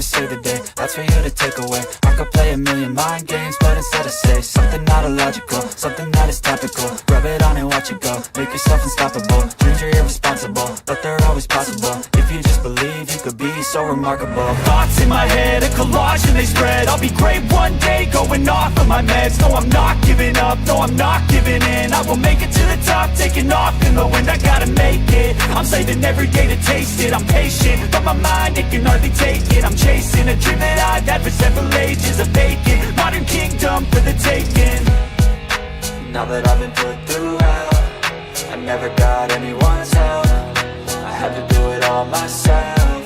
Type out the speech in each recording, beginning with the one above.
save the day, that's for you to take away. I could play a million mind games, but instead I say something not illogical, something that is topical. Rub it on and watch it go, make yourself unstoppable. Dreams are irresponsible, but they're always possible. If you just believe, you could be so remarkable. Thoughts in my head, a collage and they spread. I'll be great one day, going off of my meds. No, I'm not giving up, no, I'm not giving in. I will make it to the top, taking off in the wind. I gotta make it, I'm saving every day to taste it. I'm patient, but my mind, it can hardly take it. I'm chasing a dream that I've had for several ages. A vacant, modern kingdom for the taking. Now that I've been put through hell, I never got anyone's help. I had to do it all myself.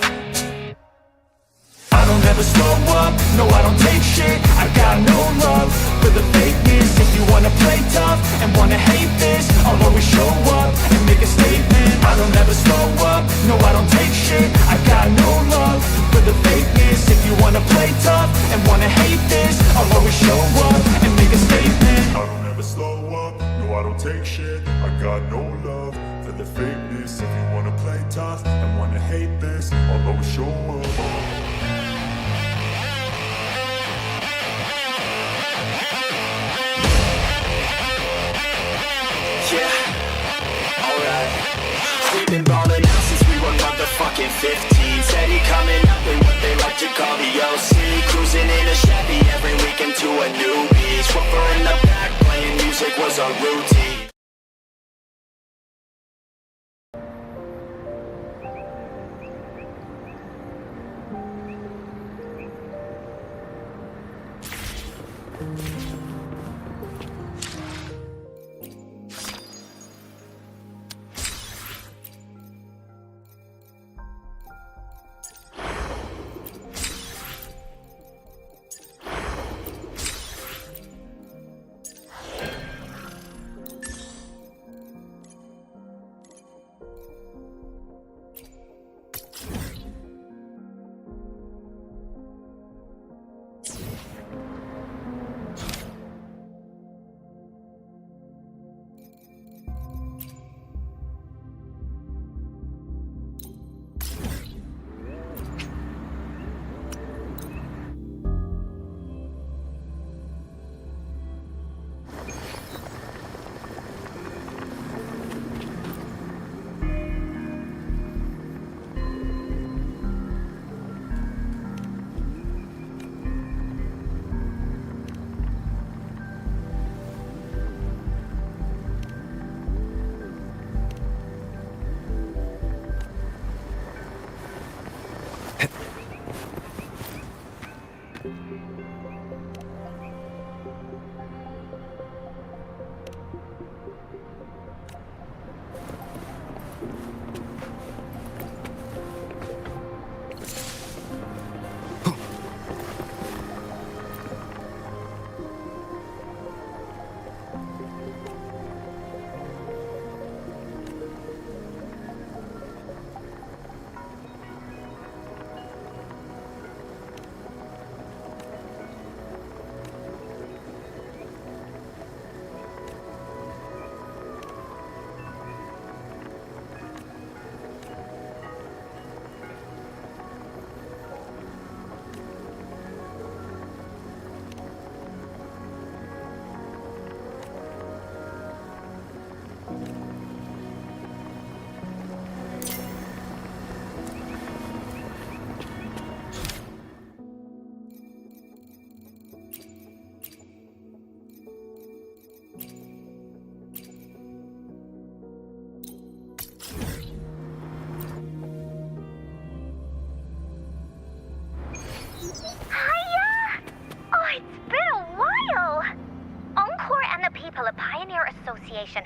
I don't ever slow up, no I don't take shit. I got no love for the fakeness. If you wanna play tough and wanna hate this, I'll always show up and make a statement. I don't ever slow up, no I don't take shit. I got no love for the fakeness. If you wanna play tough and wanna hate this, I'll always show up and make a statement. I don't ever slow up, no I don't take shit. I got no love for the fakeness. If you wanna play tough and wanna hate this, I'll always show up. Yeah, alright. We've been ballin' out since we were motherfucking 15. Steady coming up in what they like to call the OC. Cruising in a Chevy every weekend to a new beach. Rover in the back playing music was our routine.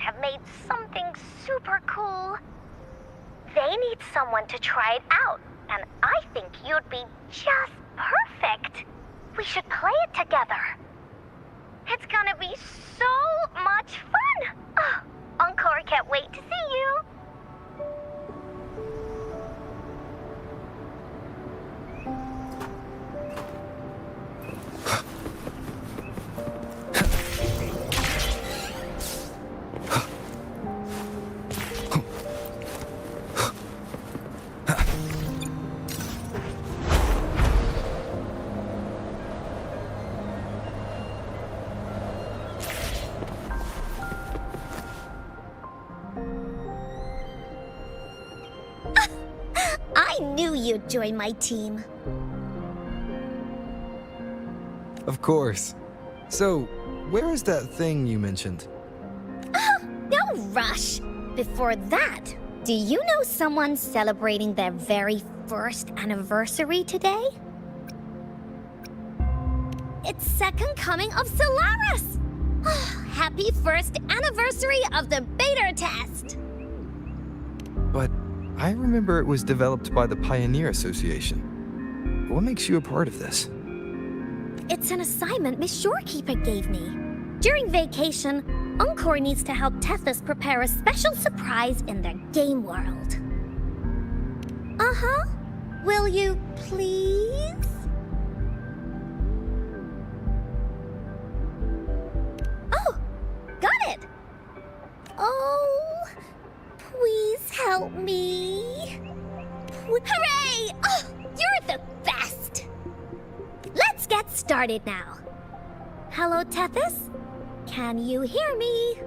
Have made something super cool. They need someone to try it out, and I think you'd be just perfect. We should play it together. It's gonna be so much fun. Oh, Encore can't wait to see you. you'd join my team. Of course. So, where is that thing you mentioned? Oh, no rush. Before that, do you know someone celebrating their very first anniversary today? It's second coming of Solaris! Happy first anniversary of the beta test! But I remember it was developed by the Pioneer Association. What makes you a part of this? It's an assignment Miss Shorekeeper gave me. During vacation, Encore needs to help Tethys prepare a special surprise in their game world. Uh-huh. Will you please? Oh, got it. Oh, please help me. Hooray! Oh, you're the best. Let's get started now. Hello, Tethys? Can you hear me?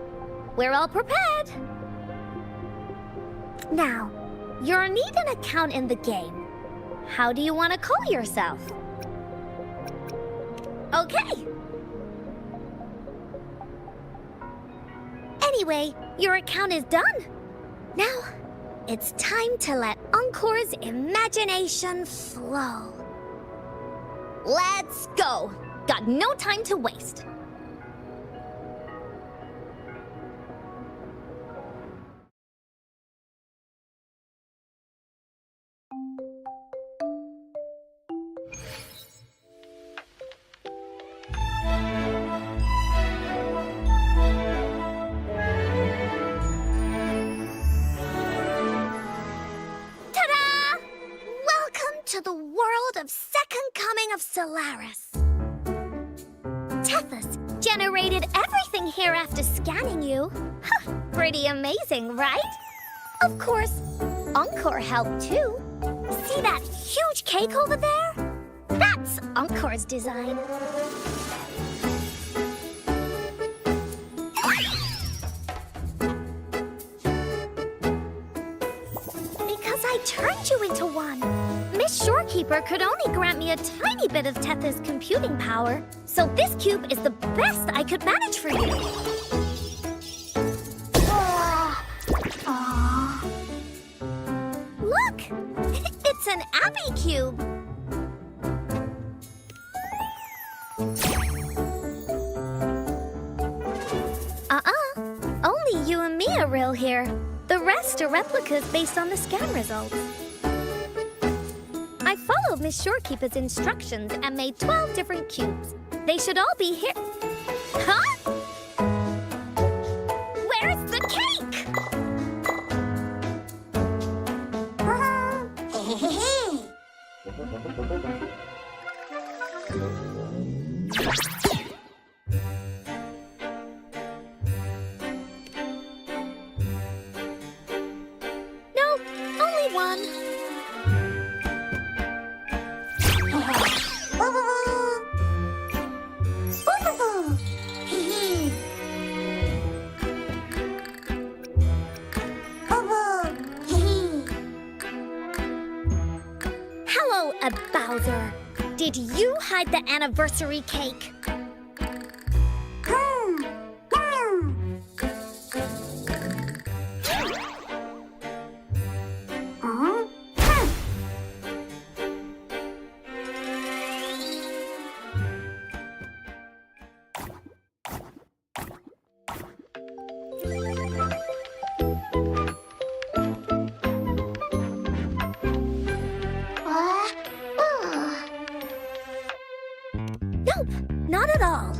We're all prepared. Now, you'll need an account in the game. How do you want to call yourself? Okay. Anyway, your account is done. Now, it's time to let Encore's imagination flow. Let's go! Got no time to waste. Ta-da! Welcome to the world of Second Coming of Solaris. Tethys generated everything here after scanning you. Huh, pretty amazing, right? Of course, Encore helped too. See that huge cake over there? That's Encore's design. Because I turned you into one. Miss Shorekeeper could only grant me a tiny bit of Tethys' computing power, so this cube is the best I could manage for you. Look! It's an Abby cube! Only you and me are real here. The rest are replicas based on the scan results. I followed Miss Shorekeeper's instructions and made 12 different cubes. They should all be here. Huh? Where's the cake? Nope, only one. Hello, Bowser. Did you hide the anniversary cake? Nope, not at all.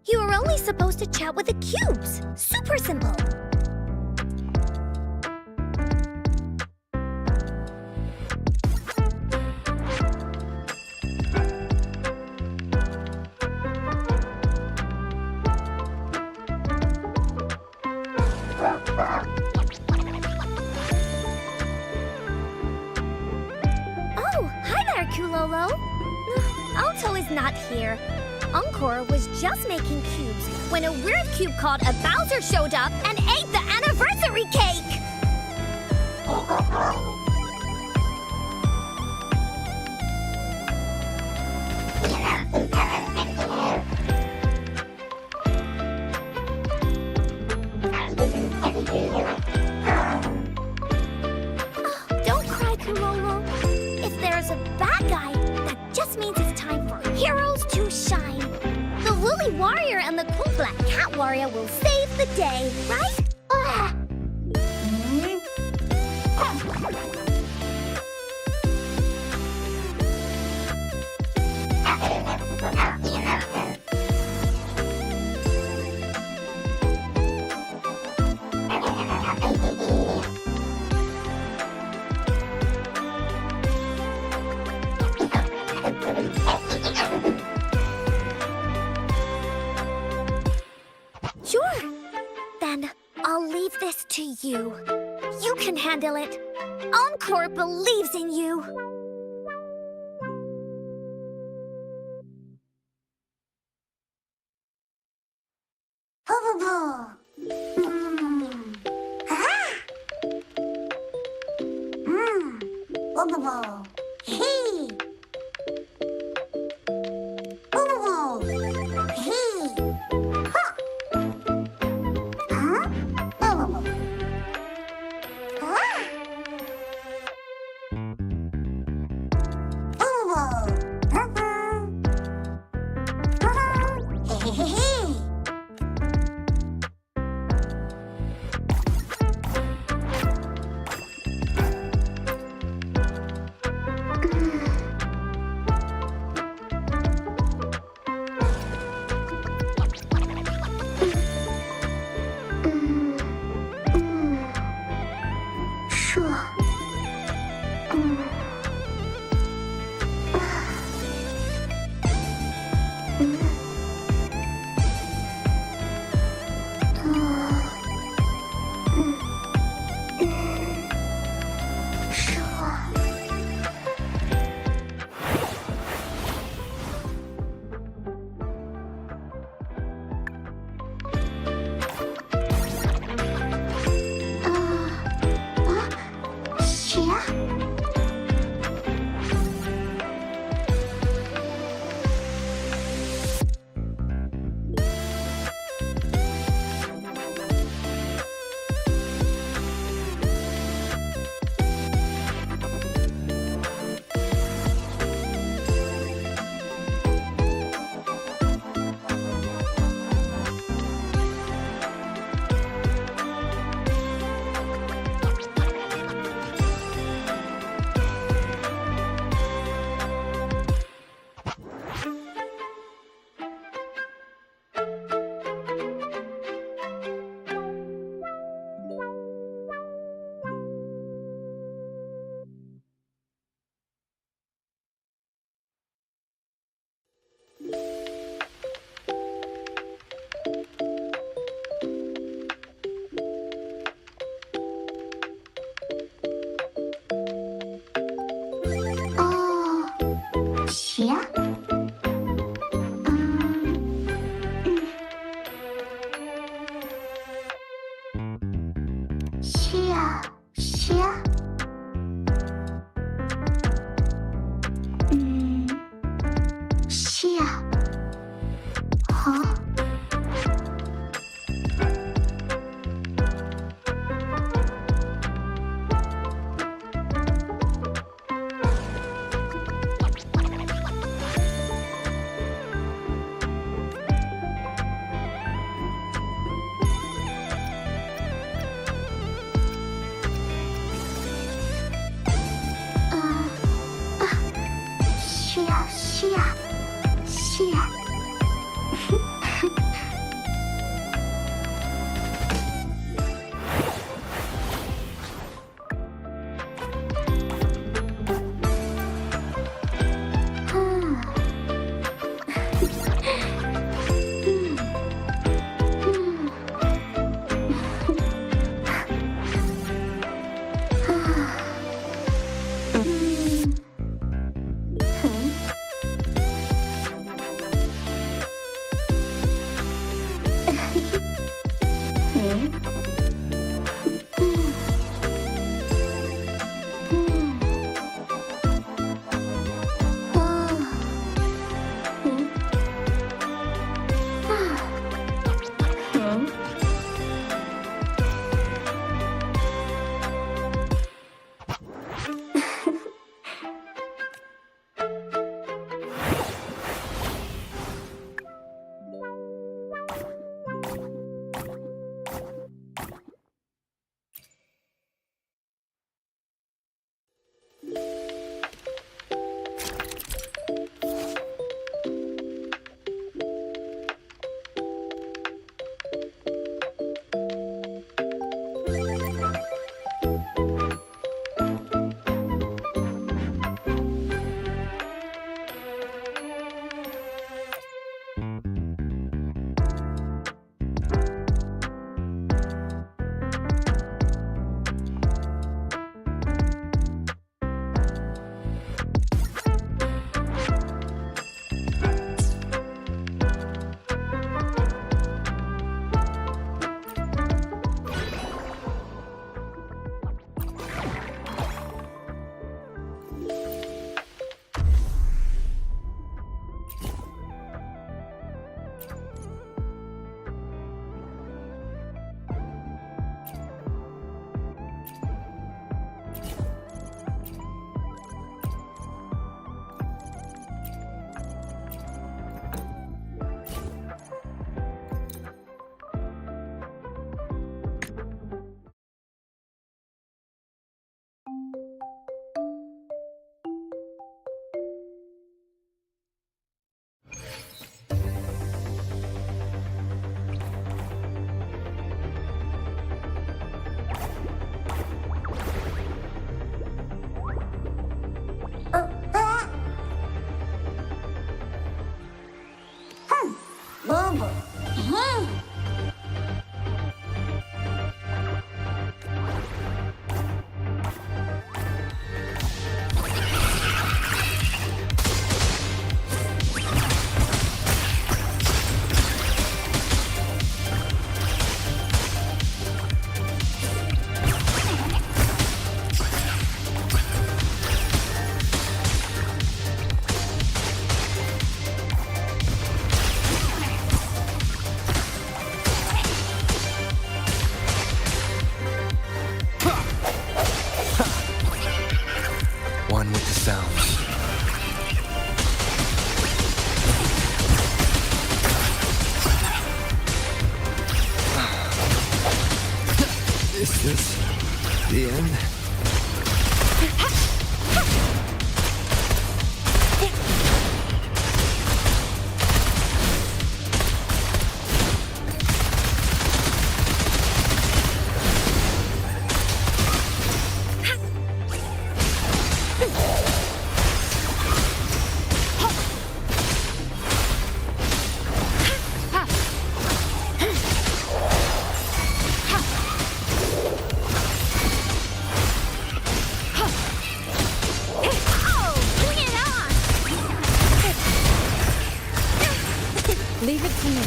You were only supposed to chat with the cubes. Super simple. Oh, hi there, Kulolo. Alto is not here. Encore was just making cubes when a weird cube called a Bowser showed up and ate the anniversary cake! Lily Warrior and the cool Black Cat Warrior will save the day, right? Sure. Then I'll leave this to you. You can handle it. Encore believes in you. again. Leave it to me.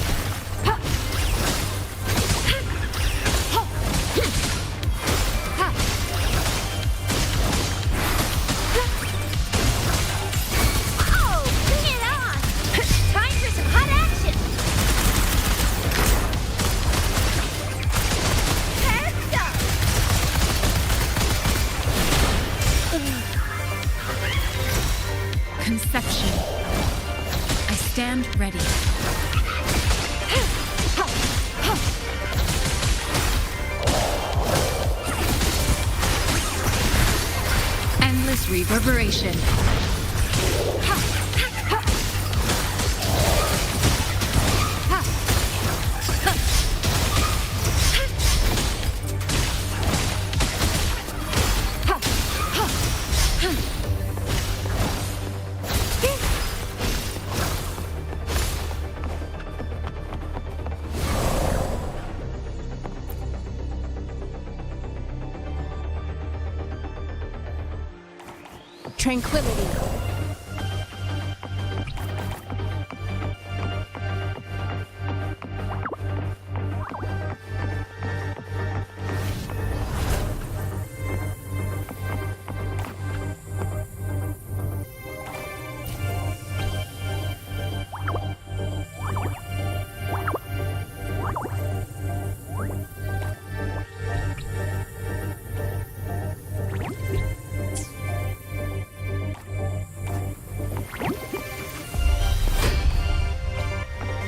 Oh, bring it on! Time for some hot action! Heads up! Conception. I stand ready. Endless reverberation. Tranquility.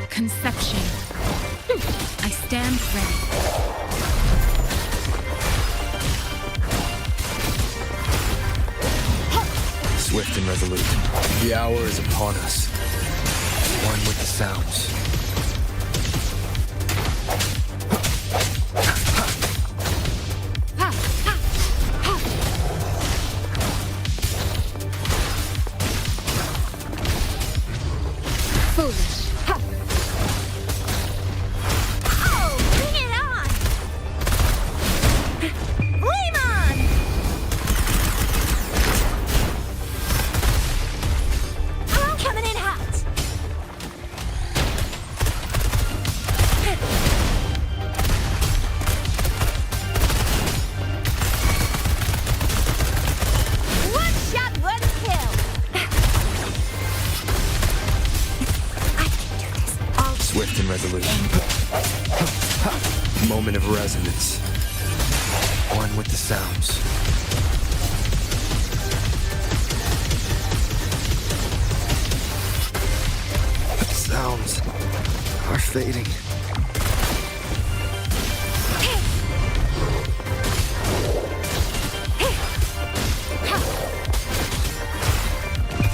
Conception. I stand ready. Swift and resolute. The hour is upon us. One with the sounds. Foolish. Oh, bring it on! Flame on! I'm coming in hot! One shot, one kill! I can do this all Swift and resolute. Moment of resonance. One with the sounds. Sounds are fading.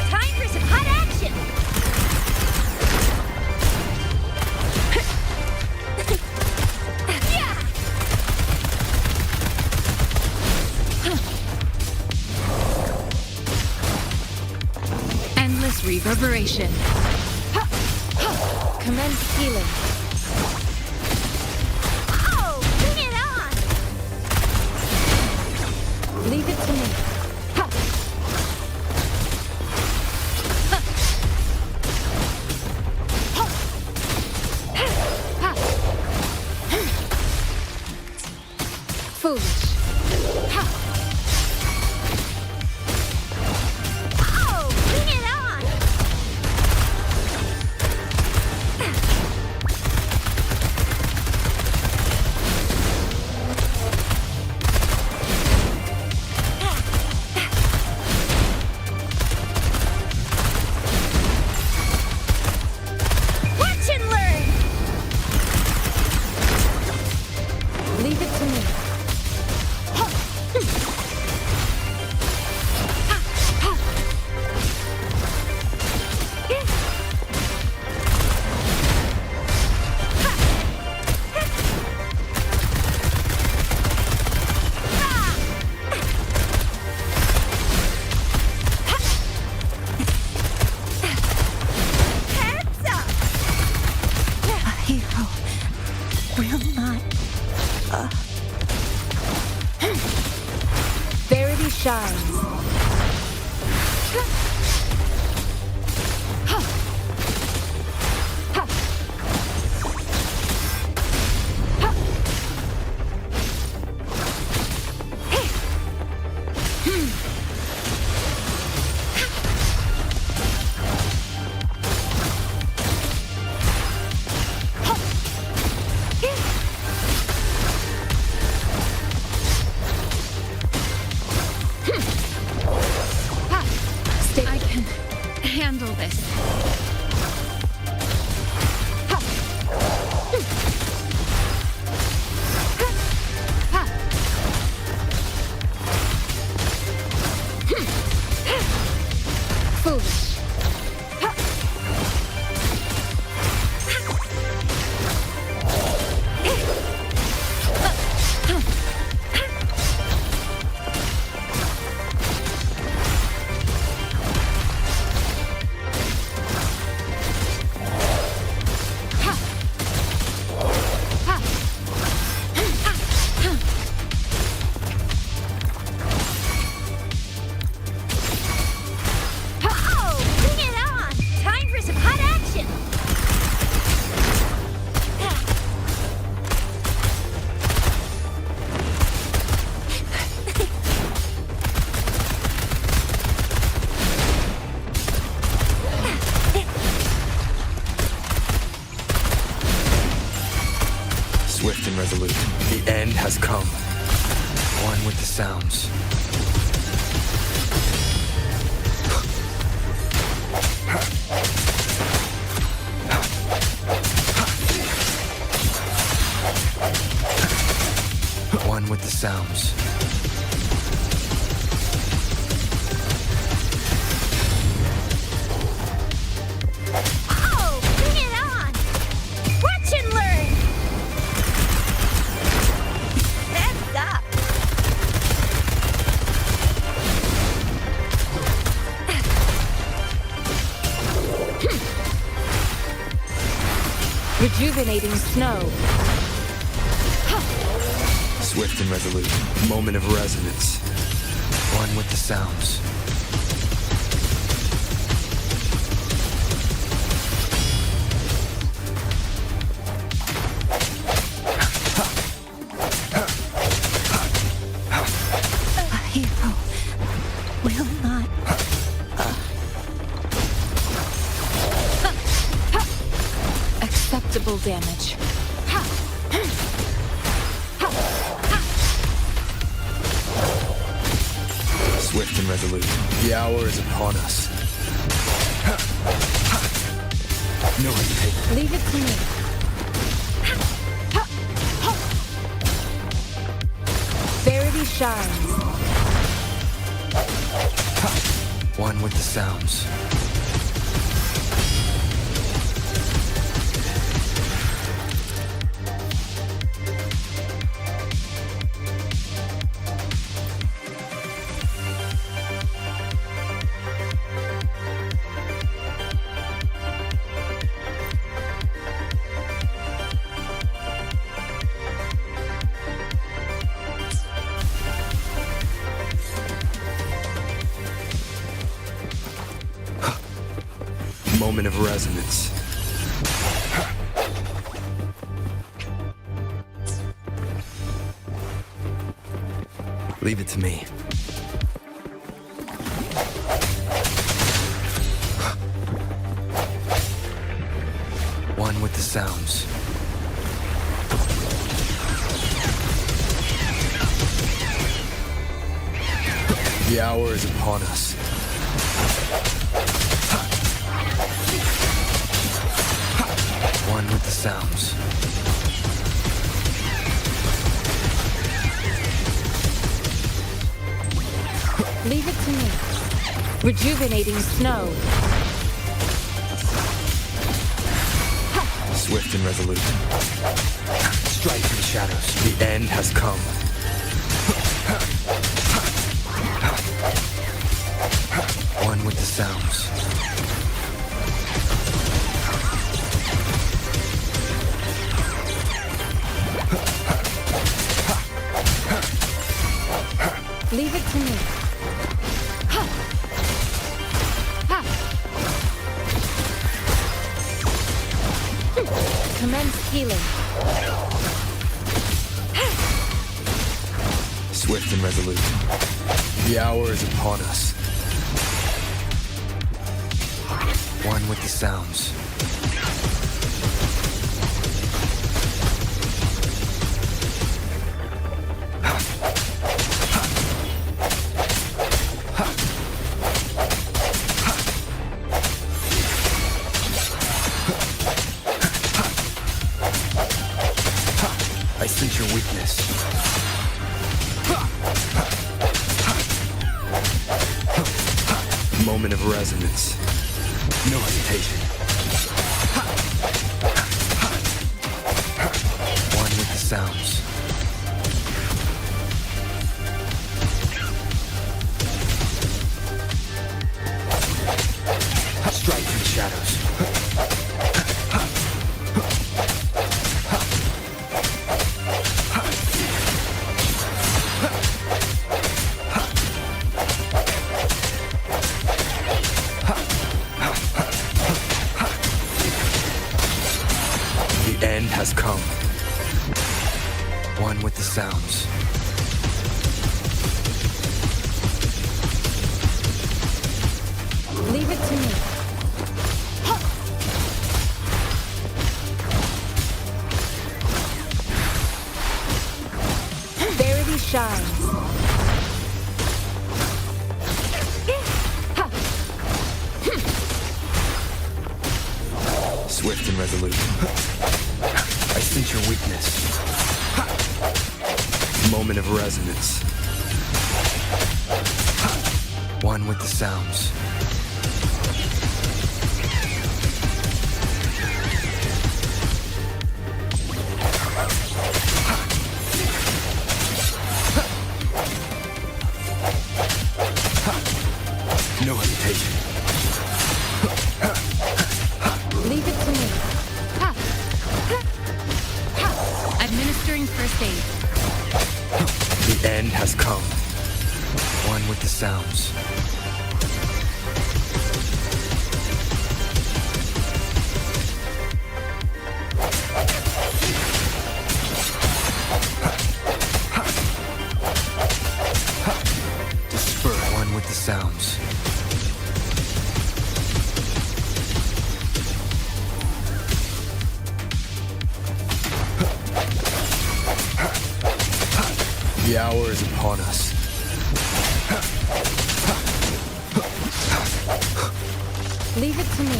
time for some hot action! Yeah! Endless reverberation. Commence healing. Oh, bring it on! Leave it to me. Foolish. Oh, bring it on! Verity shines. I can handle this. Foolish. Bring it on! Time for some hot action! Swift and resolute. The end has come. One with the sounds. One with the sounds. Oh, bring it on! Watch and learn! Heads up! Rejuvenating snow. Swift and resolute. Moment of resonance. One with the sounds. A hero will not. Acceptable damage. Swift and resolute. The hour is upon us. No hesitation. Leave it to me. Verity shines. One with the sounds. Moment of resonance. Leave it to me. One with the sounds. The hour is upon us. One with the sounds. Leave it to me. Rejuvenating snow. Swift and resolute. Strike through the shadows. The end has come. One with the sounds. commence healing. Swift and resolute. The hour is upon us. One with the sounds. I sense your weakness. Moment of resonance. No hesitation. One with the sounds. Strike in the shadows. The end has come. One with the sounds. Leave it to me. Verity shines. Swift and resolute. I sense your weakness. Moment of resonance. One with the sounds. No hesitation. Leave it to me. Administering first aid. The end has come. One with the sounds. Disperse. One with the sounds. The hour is upon us. Leave it to me.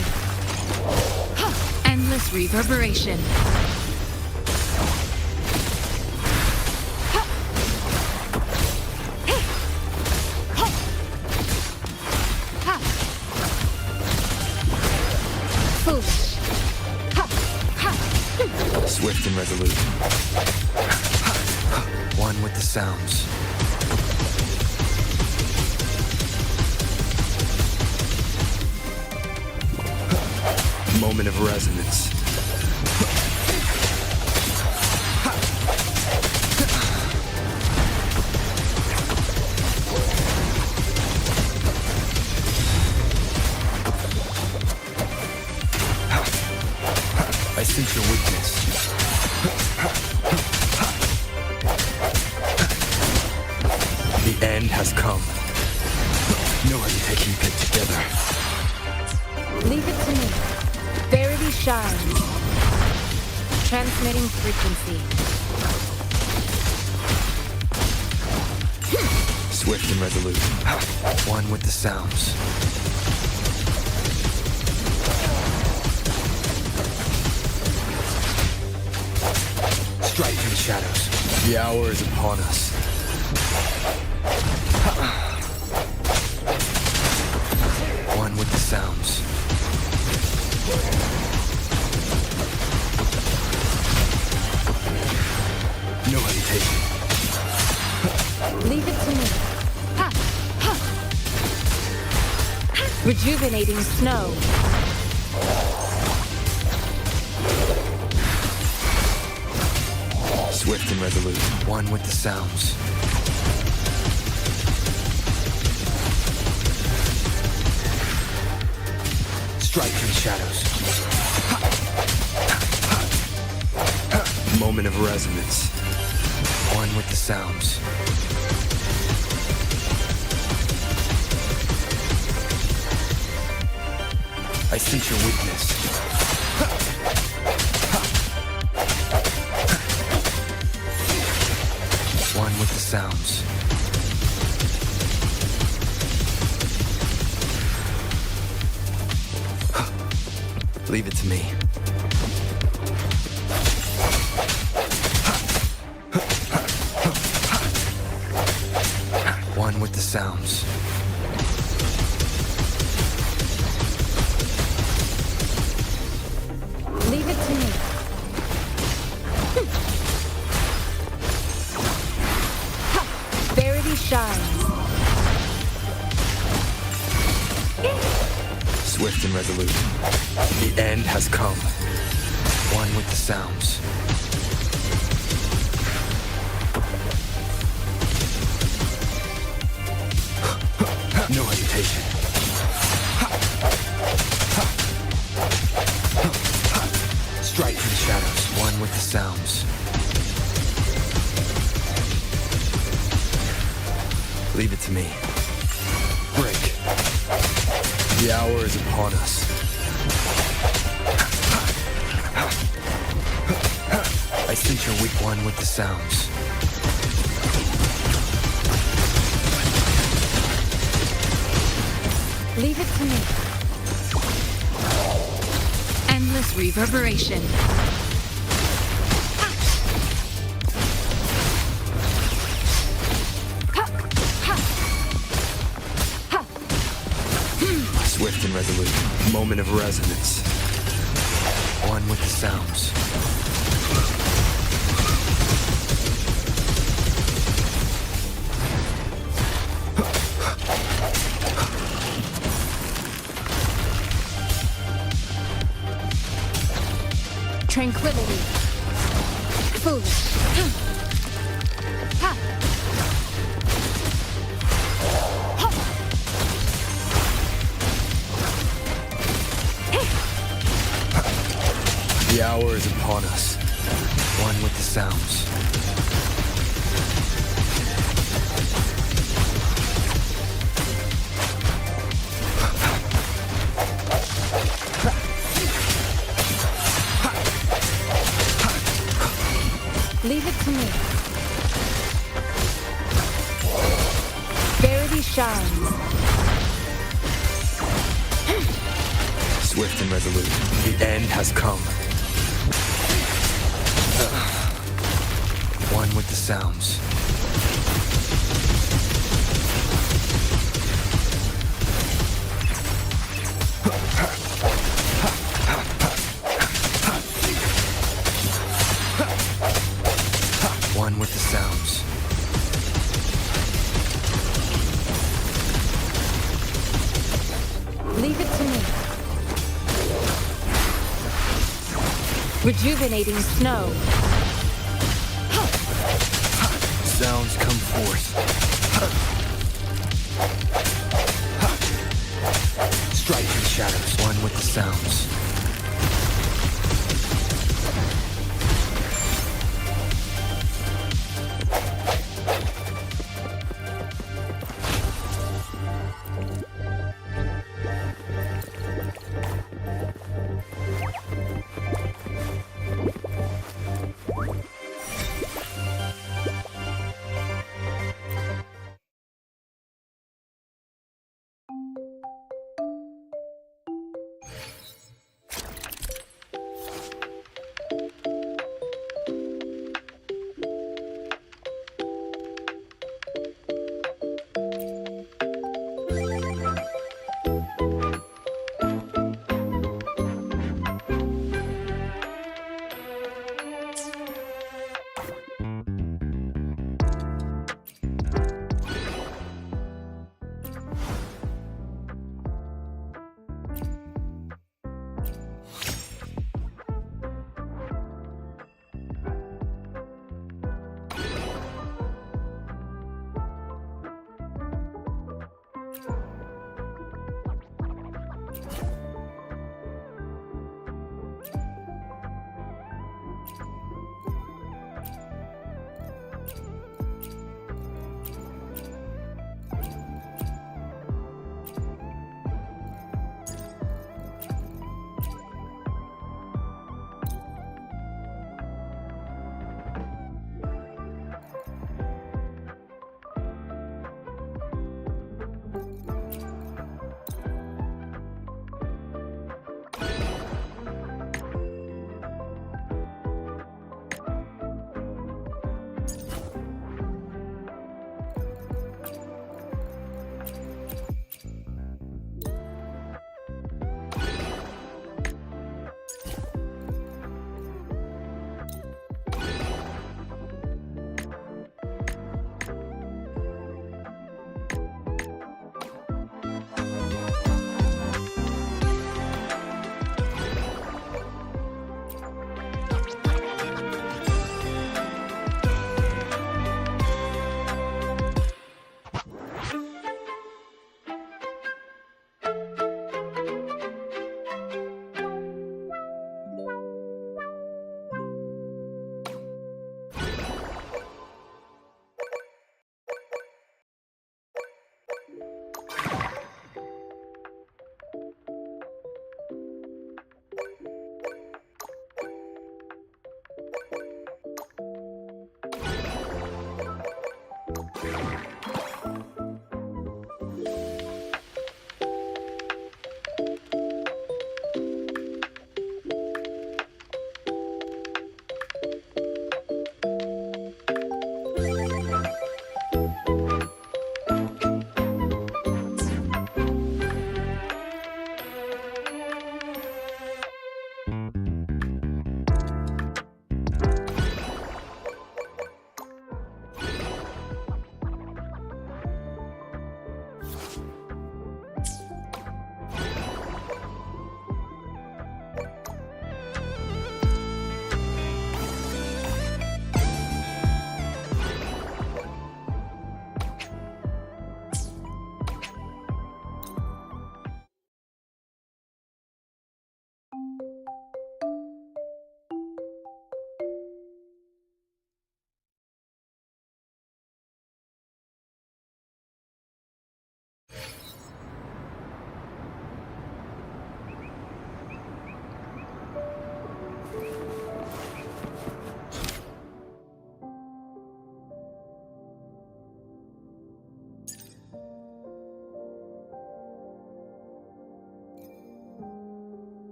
Endless reverberation. Foolish. Swift and resolute. One with the sounds. Moment of resonance. I sense your weakness. The end has come. No hesitation, get together. Leave it to me. Verity shines. Transmitting frequency. Swift and resolute. One with the sounds. Strike in the shadows. The hour is upon us. One with the sounds. No hesitation. Leave it to me. Rejuvenating snow. Swift and resolute. One with the sounds. Strike in the shadows. Moment of resonance. One with the sounds. I sense your weakness. One with the sounds. Leave it to me. One with the sounds. Leave it to me. Verity shines. Swift and resolute. The end has come. One with the sounds. No hesitation. Strike through the shadows. One with the sounds. Leave it to me. Break. The hour is upon us. I sense your weak. One with the sounds. Leave it to me. Endless reverberation. Swift and resolute. Moment of resonance. One with the sounds. Tranquility. Foolish. Ha. The hour is upon us. One with the sounds. Leave it to me. Verity shines. Swift and resolute. The end has come. One with the sounds. One with the sounds. Leave it to me. Rejuvenating snow. Sounds come forth. Strike in the shadows. One with the sounds.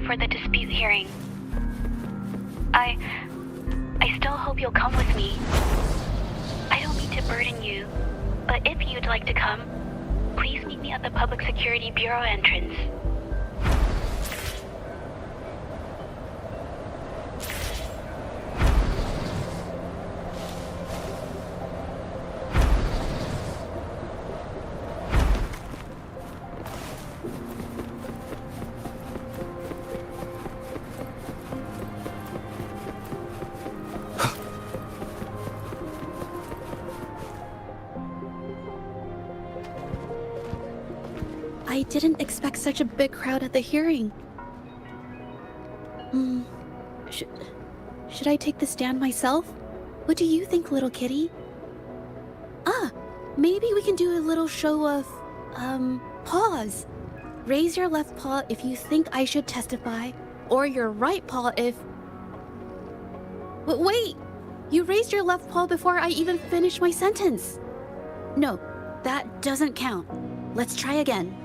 for the dispute hearing. I still hope you'll come with me. I don't mean to burden you, but if you'd like to come, please meet me at the Public Security Bureau entrance. I didn't expect such a big crowd at the hearing. Should I take the stand myself? What do you think, little kitty? Maybe we can do a little show of, paws. Raise your left paw if you think I should testify, or your right paw if... Wait! You raised your left paw before I even finished my sentence. No, that doesn't count. Let's try again.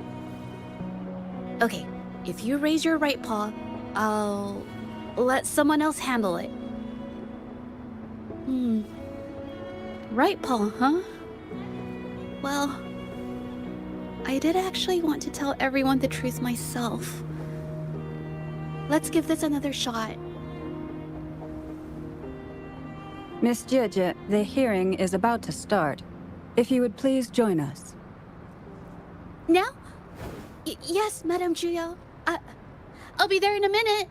Okay, if you raise your right paw, I'll let someone else handle it. Right paw, huh? Well, I did actually want to tell everyone the truth myself. Let's give this another shot. Miss Jieje, the hearing is about to start. If you would please join us. Now? Yes, Madame Juyo. I'll be there in a minute.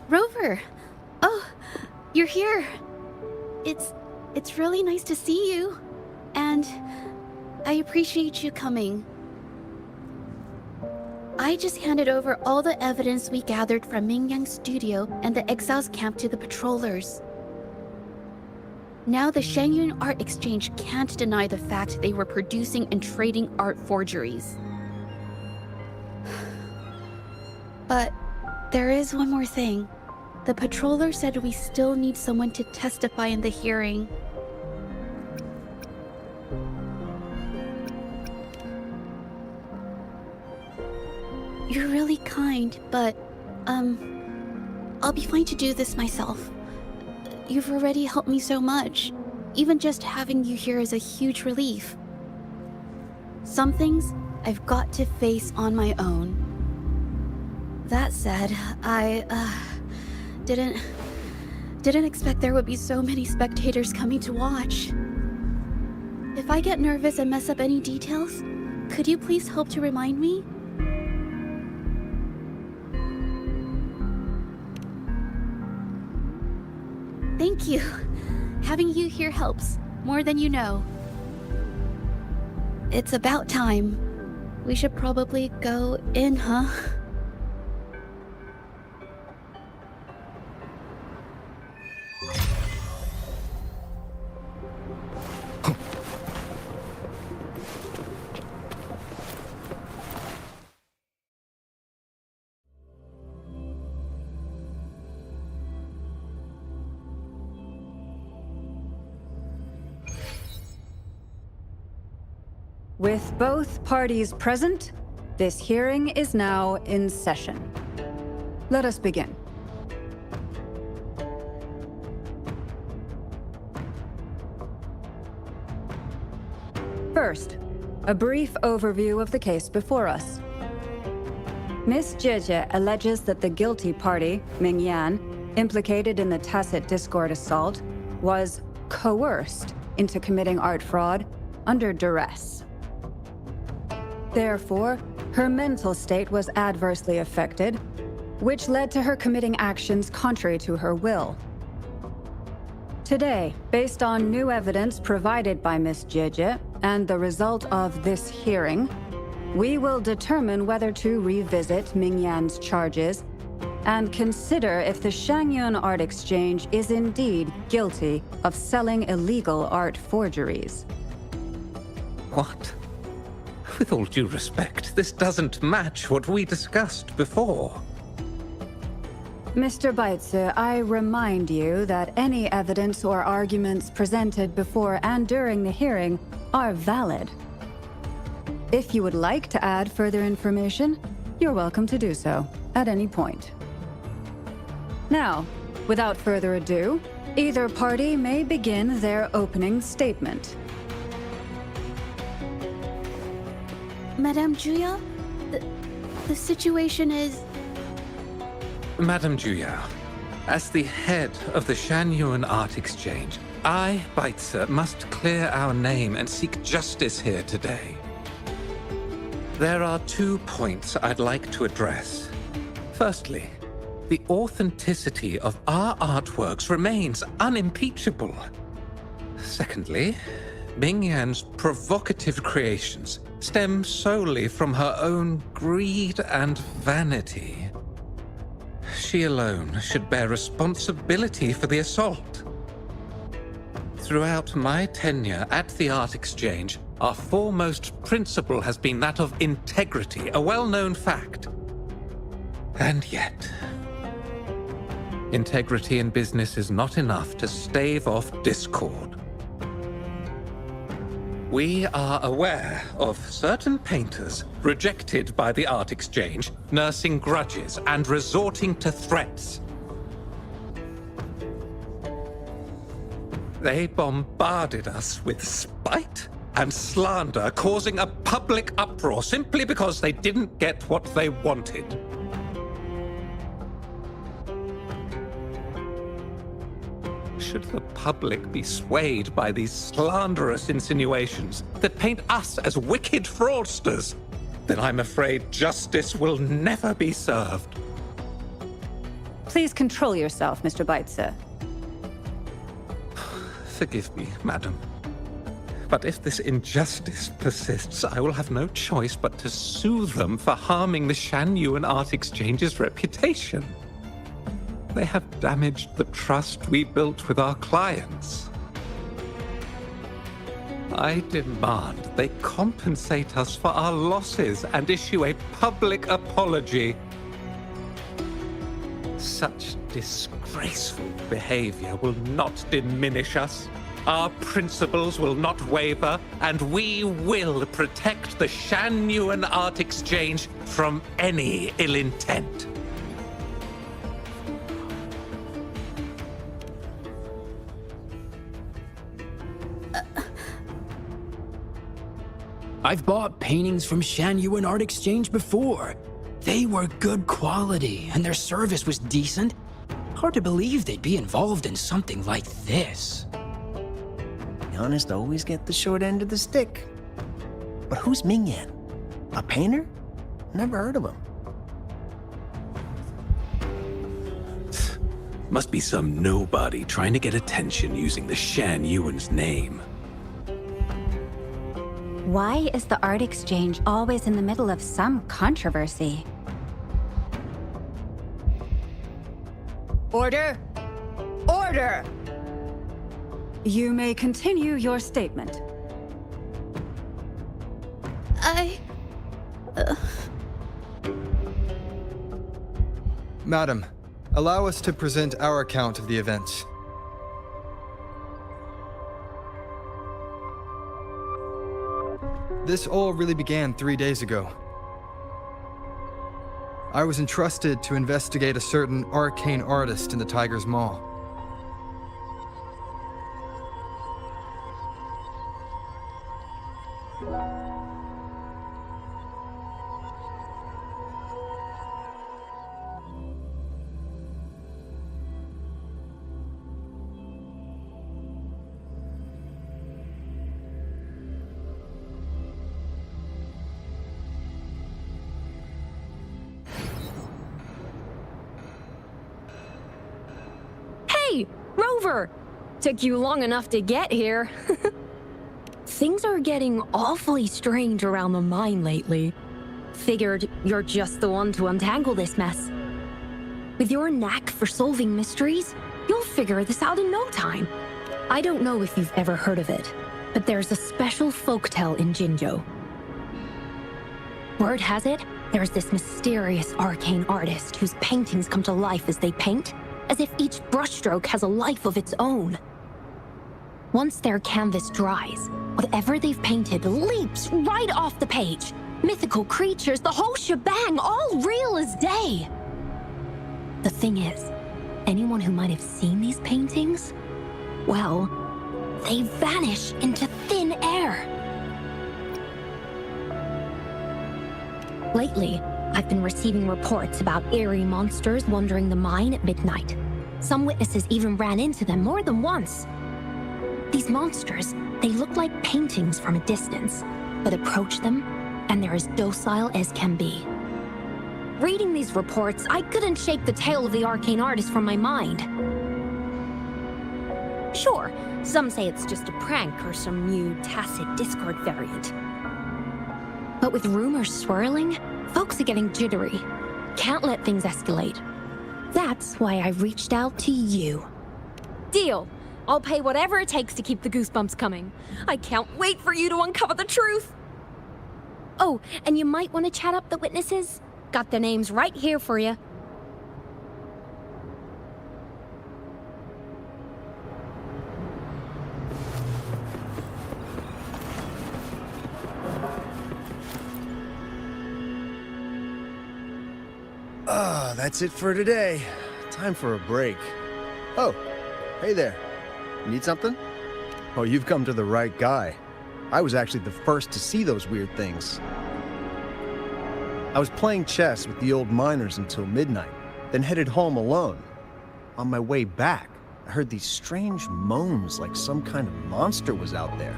Rover! Oh, you're here. It's really nice to see you. And I appreciate you coming. I just handed over all the evidence we gathered from Mingyang's studio and the exiles camp to the patrollers. Now the Shangyun Art Exchange can't deny the fact they were producing and trading art forgeries. But there is one more thing. The patroller said we still need someone to testify in the hearing. You're really kind, but, I'll be fine to do this myself. You've already helped me so much. Even just having you here is a huge relief. Some things I've got to face on my own. That said, I, didn't expect there would be so many spectators coming to watch. If I get nervous and mess up any details, could you please help to remind me? Thank you. Having you here helps, more than you know. It's about time. We should probably go in, huh? With both parties present, this hearing is now in session. Let us begin. First, a brief overview of the case before us. Miss Jieje alleges that the guilty party, Mingyan, implicated in the tacit discord assault, was coerced into committing art fraud under duress. Therefore, her mental state was adversely affected, which led to her committing actions contrary to her will. Today, based on new evidence provided by Miss Jieje and the result of this hearing, we will determine whether to revisit Mingyan's charges and consider if the Shangyun Art Exchange is indeed guilty of selling illegal art forgeries. What? With all due respect, this doesn't match what we discussed before. Mr. Baitse, I remind you that any evidence or arguments presented before and during the hearing are valid. If you would like to add further information, you're welcome to do so at any point. Now, without further ado, either party may begin their opening statement. Madame Juya, the situation is... Madame Juya, as the head of the Shanyuan Art Exchange, I, Baitse, must clear our name and seek justice here today. There are 2 points I'd like to address. Firstly, the authenticity of our artworks remains unimpeachable. Secondly, Mingyan's provocative creations stem solely from her own greed and vanity. She alone should bear responsibility for the assault. Throughout my tenure at the Art Exchange, our foremost principle has been that of integrity, a well-known fact. And yet, integrity in business is not enough to stave off discord. We are aware of certain painters rejected by the Art Exchange, nursing grudges and resorting to threats. They bombarded us with spite and slander, causing a public uproar simply because they didn't get what they wanted. Should the public be swayed by these slanderous insinuations that paint us as wicked fraudsters, then I'm afraid justice will never be served. Please control yourself, Mr. Baitse. Forgive me, madam. But if this injustice persists, I will have no choice but to sue them for harming the Shanyuan Art Exchange's reputation. They have damaged the trust we built with our clients. I demand they compensate us for our losses and issue a public apology. Such disgraceful behavior will not diminish us. Our principles will not waver, and we will protect the Shanyuan Art Exchange from any ill intent. I've bought paintings from Shanyuan Art Exchange before. They were good quality, and their service was decent. Hard to believe they'd be involved in something like this. The honest always get the short end of the stick. But who's Mingyan? A painter? Never heard of him. Must be some nobody trying to get attention using the Shanyuan's name. Why is the Art Exchange always in the middle of some controversy? Order! Order! You may continue your statement. Madam, allow us to present our account of the events. This all really began 3 days ago. I was entrusted to investigate a certain arcane artist in the Tiger's Maw. Hey, Rover! Took you long enough to get here. Things are getting awfully strange around the mine lately. Figured you're just the one to untangle this mess. With your knack for solving mysteries, you'll figure this out in no time. I don't know if you've ever heard of it, but there's a special folktale in Jinzhou. Word has it, There's this mysterious arcane artist whose paintings come to life as they paint, as if each brushstroke has a life of its own. Once their canvas dries, whatever they've painted leaps right off the page. Mythical creatures, the whole shebang, all real as day. The thing is, anyone who might have seen these paintings, well, they vanish into thin air. Lately, I've been receiving reports about eerie monsters wandering the mine at midnight. Some witnesses even ran into them more than once. These monsters, they look like paintings from a distance, but approach them, and they're as docile as can be. Reading these reports, I couldn't shake the tale of the arcane artist from my mind. Sure, some say it's just a prank or some new tacit Discord variant. But with rumors swirling, folks are getting jittery. Can't let things escalate. That's why I reached out to you. Deal. I'll pay whatever it takes to keep the goosebumps coming. I can't wait for you to uncover the truth. Oh, and you might want to chat up the witnesses. Got their names right here for you. That's it for today. Time for a break. Oh, hey there. Need something? Oh, you've come to the right guy. I was actually the first to see those weird things. I was playing chess with the old miners until midnight, then headed home alone. On my way back, I heard these strange moans like some kind of monster was out there.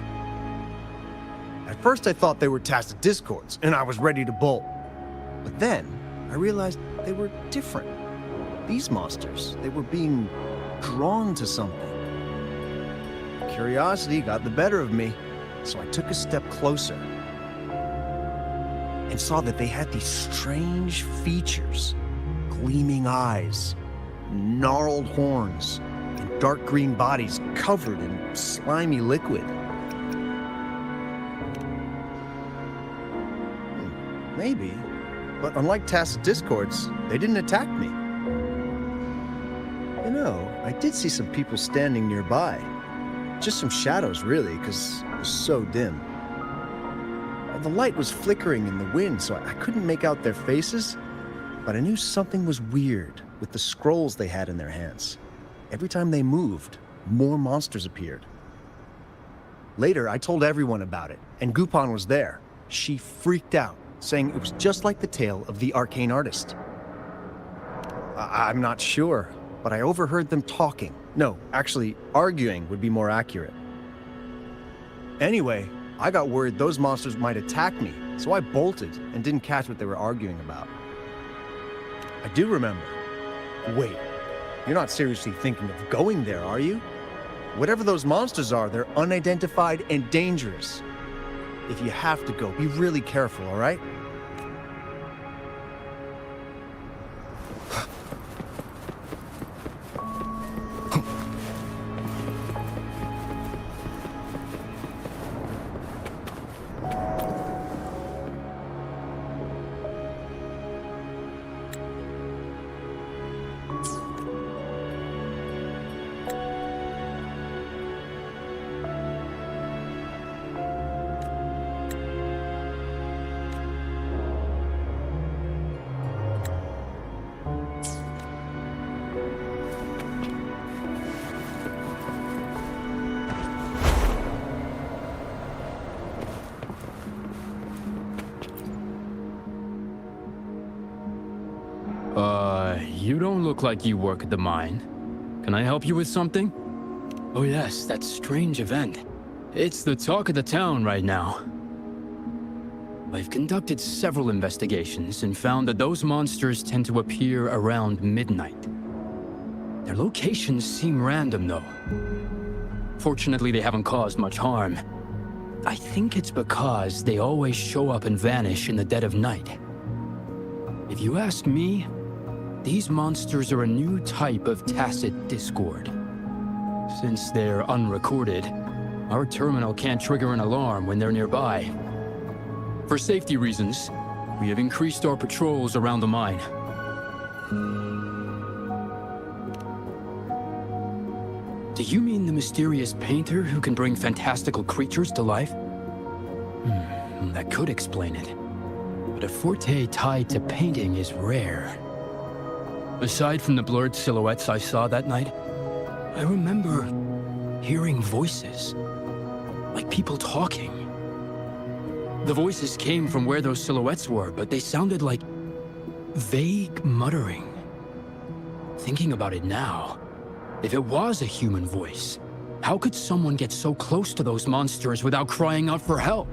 At first I thought they were tacit discords, and I was ready to bolt. But then, I realized they were different. These monsters, they were being drawn to something. Curiosity got the better of me, so I took a step closer and saw that they had these strange features. Gleaming eyes, gnarled horns, and dark green bodies covered in slimy liquid. Maybe. But unlike tacit discords, they didn't attack me. You know, I did see some people standing nearby. Just some shadows, really, because it was so dim. The light was flickering in the wind, so I couldn't make out their faces, but I knew something was weird with the scrolls they had in their hands. Every time they moved, more monsters appeared. Later, I told everyone about it, and Gupon was there. She freaked out, saying it was just like the tale of the arcane artist. I'm not sure, but I overheard them talking. No, actually, arguing would be more accurate. Anyway, I got worried those monsters might attack me, so I bolted and didn't catch what they were arguing about. I do remember. Wait, you're not seriously thinking of going there, are you? Whatever those monsters are, they're unidentified and dangerous. If you have to go, be really careful, all right? You don't look like you work at the mine. Can I help you with something? Oh yes, that strange event. It's the talk of the town right now. I've conducted several investigations and found that those monsters tend to appear around midnight. Their locations seem random though. Fortunately, they haven't caused much harm. I think it's because they always show up and vanish in the dead of night. If you ask me, these monsters are a new type of tacit discord. Since they're unrecorded, our terminal can't trigger an alarm when they're nearby. For safety reasons, We have increased our patrols around the mine. Do you mean the mysterious painter who can bring fantastical creatures to life? That could explain it. But a forte tied to painting is rare. Aside from the blurred silhouettes I saw that night, I remember hearing voices. Like people talking. The voices came from where those silhouettes were, but they sounded like vague muttering. Thinking about it now, if it was a human voice, how could someone get so close to those monsters without crying out for help?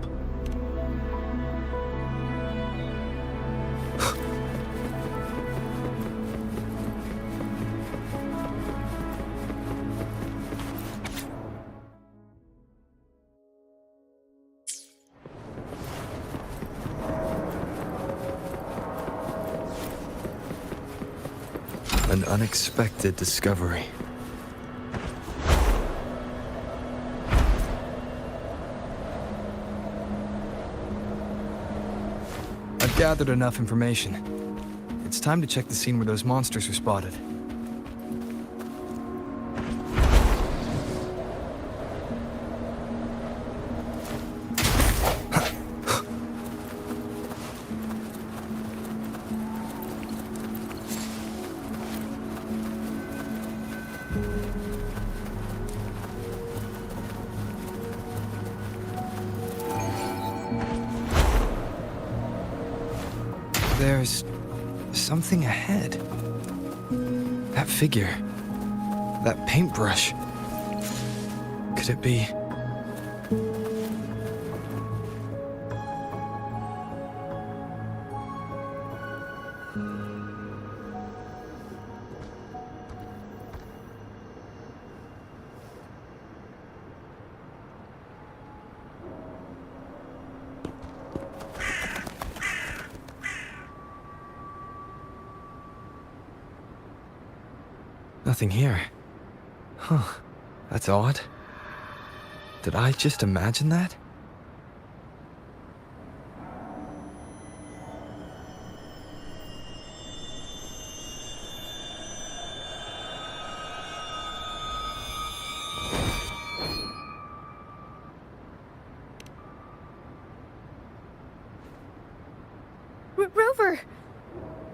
An unexpected discovery. I've gathered enough information. It's time to check the scene where those monsters were spotted. There's something ahead. That figure. That paintbrush. Could it be? Nothing here. Huh. That's odd. Did I just imagine that? Rover!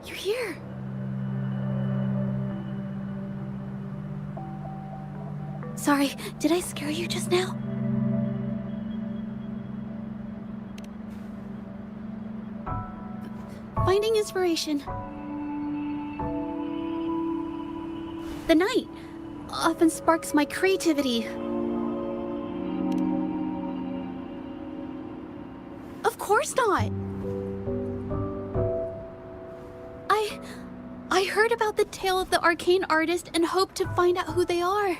You're here! Sorry, did I scare you just now? Finding inspiration. The night often sparks my creativity. Of course not! I heard about the tale of the arcane artist and hoped to find out who they are.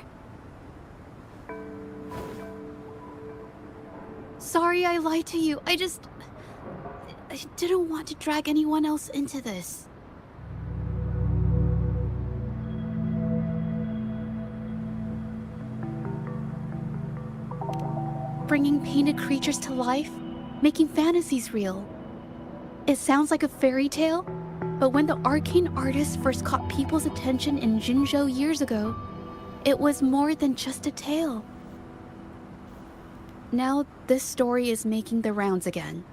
Sorry I lied to you. I didn't want to drag anyone else into this. Bringing painted creatures to life, making fantasies real. It sounds like a fairy tale, but when the arcane artist first caught people's attention in Jinzhou years ago, it was more than just a tale. Now, this story is making the rounds again.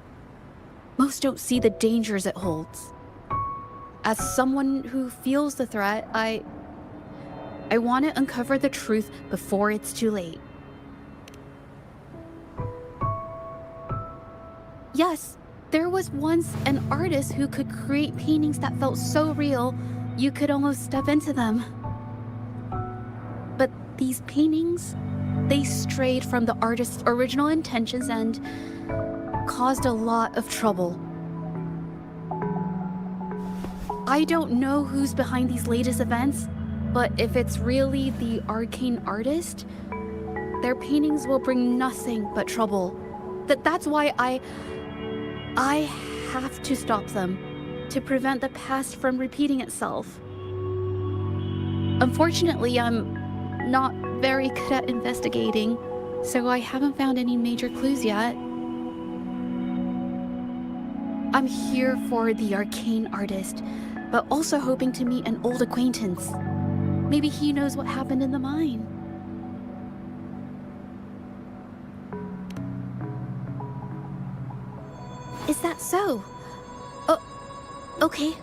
Most don't see the dangers it holds. As someone who feels the threat, I want to uncover the truth before it's too late. Yes, there was once an artist who could create paintings that felt so real, you could almost step into them. But these paintings, they strayed from the artist's original intentions and caused a lot of trouble. I don't know who's behind these latest events, but if it's really the arcane artist, their paintings will bring nothing but trouble. That's why I have to stop them, to prevent the past from repeating itself. Unfortunately, I'm not very good at investigating, so I haven't found any major clues yet. I'm here for the arcane artist, but also hoping to meet an old acquaintance. Maybe he knows what happened in the mine. Is that so? Oh, okay.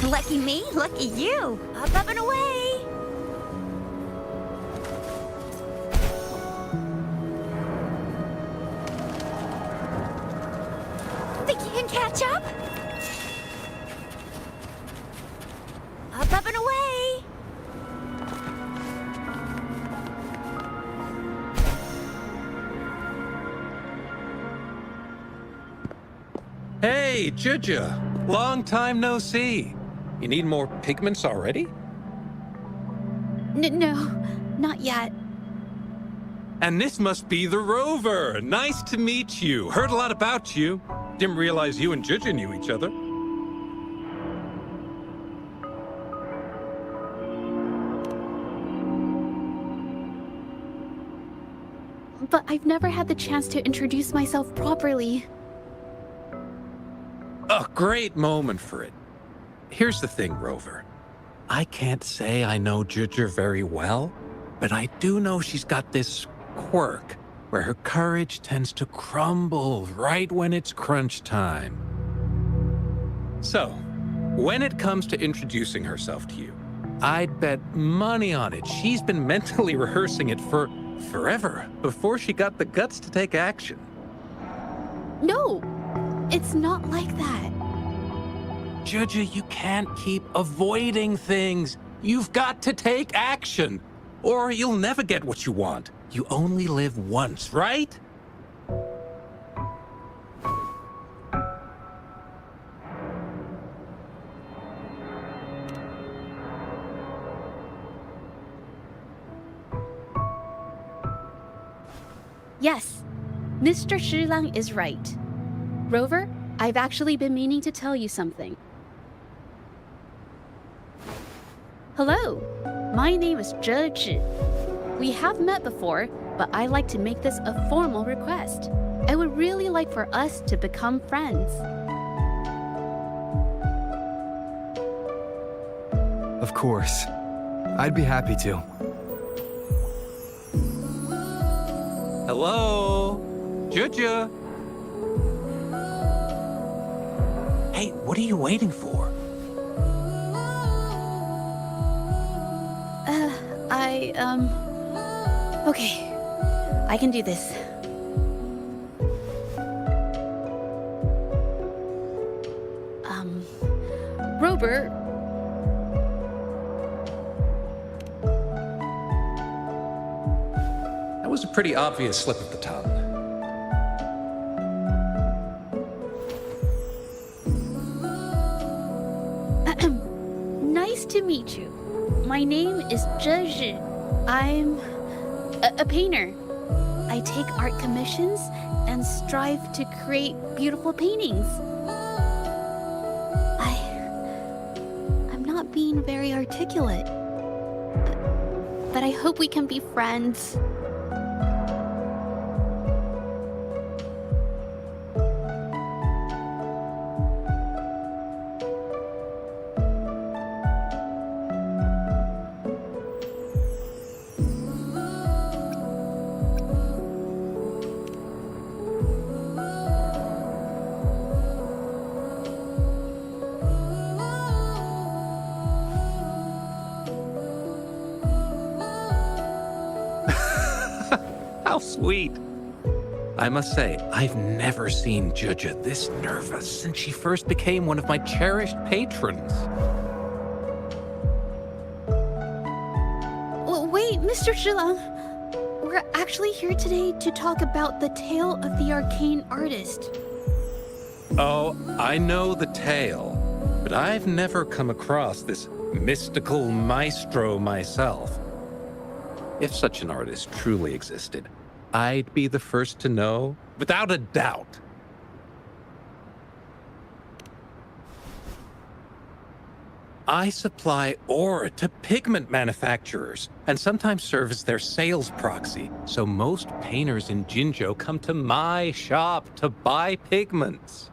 Lucky me, lucky you. Up and away. Think you can catch up? Up and away. Hey, Juja! Long time no see. You need more pigments already? No, not yet. And this must be the Rover. Nice to meet you. Heard a lot about you. Didn't realize you and Juja knew each other. But I've never had the chance to introduce myself properly. A great moment for it. Here's the thing, Rover. I can't say I know Juja very well, but I do know she's got this quirk where her courage tends to crumble right when it's crunch time. So, when it comes to introducing herself to you, I'd bet money on it she's been mentally rehearsing it for forever before she got the guts to take action. No, it's not like that. Juja, you can't keep avoiding things. You've got to take action, or you'll never get what you want. You only live once, right? Yes, Mr. Shilang is right. Rover, I've actually been meaning to tell you something. Hello, my name is Zhe. We have met before, but I like to make this a formal request. I would really like for us to become friends. Of course. I'd be happy to. Hello? Juja? Hey, what are you waiting for? Okay. I can do this. Rover... That was a pretty obvious slip of the tongue. Nice to meet you. My name is Zhe Zhi. I'm a painter. I take art commissions and strive to create beautiful paintings. I'm not being very articulate, but I hope we can be friends. How sweet. I must say, I've never seen Juja this nervous since she first became one of my cherished patrons. Well, wait, Mr. Shilang. We're actually here today to talk about the tale of the arcane artist. Oh, I know the tale, but I've never come across this mystical maestro myself. If such an artist truly existed, I'd be the first to know, without a doubt. I supply ore to pigment manufacturers, and sometimes serve as their sales proxy, so most painters in Jinzhou come to my shop to buy pigments.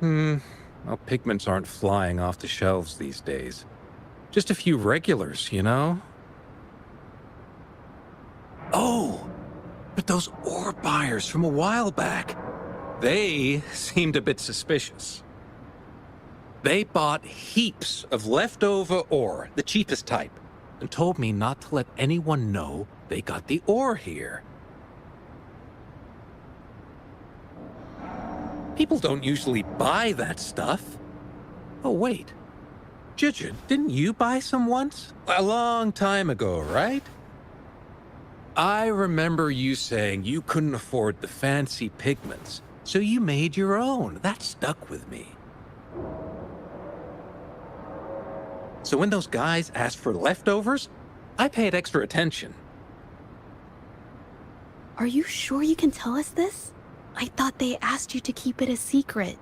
Well, pigments aren't flying off the shelves these days. Just a few regulars, you know? Oh, but those ore buyers from a while back, they seemed a bit suspicious. They bought heaps of leftover ore, the cheapest type, and told me not to let anyone know they got the ore here. People don't usually buy that stuff. Oh, wait. Juju, didn't you buy some once? A long time ago, right? I remember you saying you couldn't afford the fancy pigments, so you made your own. That stuck with me. So when those guys asked for leftovers, I paid extra attention. Are you sure you can tell us this? I thought they asked you to keep it a secret.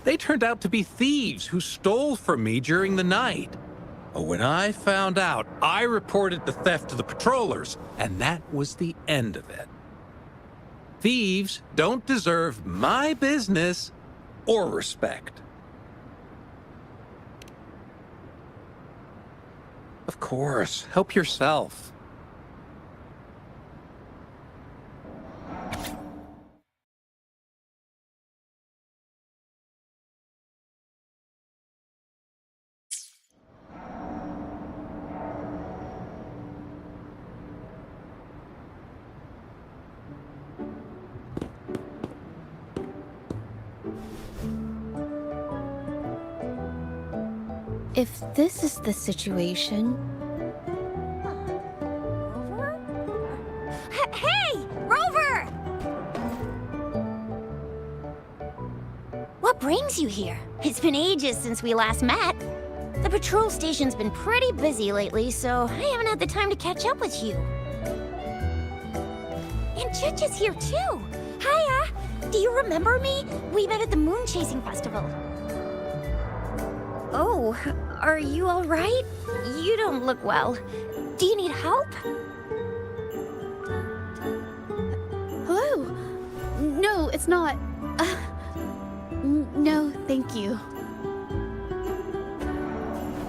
They turned out to be thieves who stole from me during the night. When I found out, I reported the theft to the patrollers, and that was the end of it. Thieves don't deserve my business or respect. Of course, help yourself. If this is the situation... Hey! Rover! What brings you here? It's been ages since we last met. The patrol station's been pretty busy lately, so I haven't had the time to catch up with you. And Chich is here too! Hiya! Do you remember me? We met at the Moon Chasing Festival. Oh, are you all right? You don't look well. Do you need help? Hello? No, it's not. No, thank you.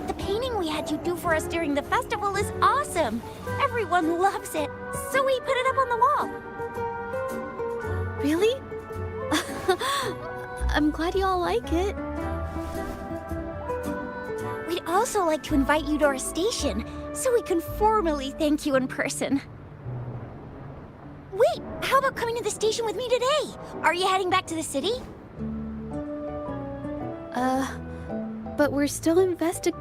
The painting we had you do for us during the festival is awesome. Everyone loves it, so we put it up on the wall. Really? I'm glad you all like it. We'd also like to invite you to our station, so we can formally thank you in person. Wait, how about coming to the station with me today? Are you heading back to the city? But we're still okay.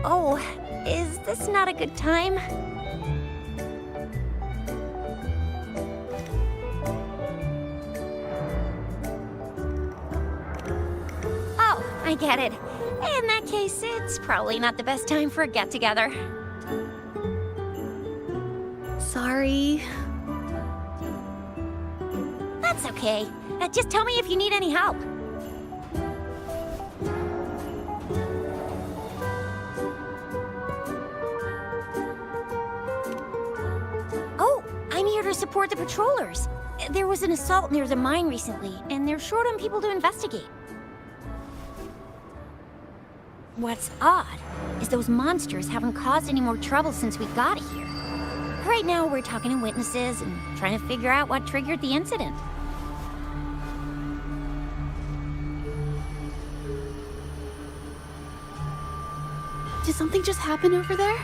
Oh, is this not a good time? Oh, I get it. In that case, it's probably not the best time for a get-together. Sorry. That's okay. Just tell me if you need any help. Oh, I'm here to support the patrollers. There was an assault near the mine recently, and they're short on people to investigate. What's odd is those monsters haven't caused any more trouble since we got here. Right now, we're talking to witnesses and trying to figure out what triggered the incident. Did something just happen over there?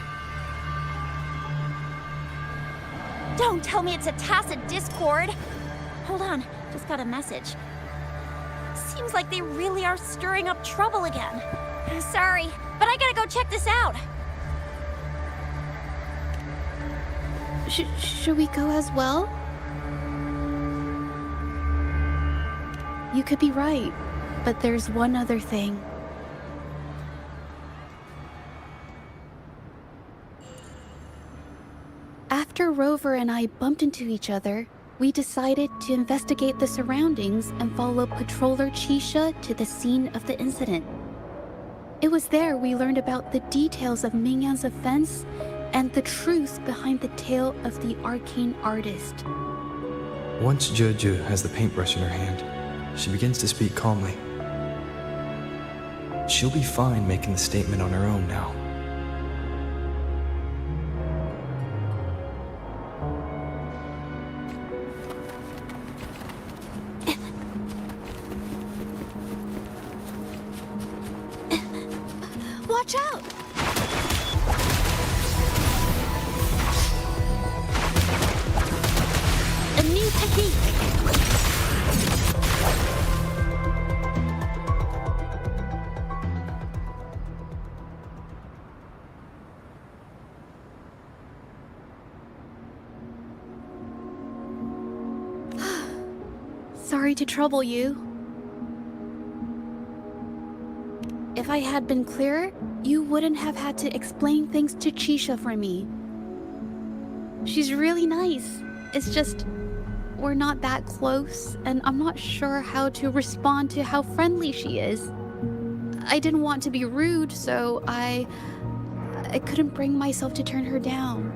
Don't tell me it's a tacit discord. Hold on, just got a message. Seems like they really are stirring up trouble again. Sorry, but I gotta go check this out. Should we go as well? You could be right, but there's one other thing. After Rover and I bumped into each other, we decided to investigate the surroundings and follow Patroller Chisha to the scene of the incident. It was there we learned about the details of Mingyan's offense and the truth behind the tale of the arcane artist. Once Juju has the paintbrush in her hand, she begins to speak calmly. She'll be fine making the statement on her own now. Watch out! A new technique! Sorry to trouble you. If I had been clearer, you wouldn't have had to explain things to Chisha for me. She's really nice. It's just, we're not that close, and I'm not sure how to respond to how friendly she is. I didn't want to be rude, so I couldn't bring myself to turn her down.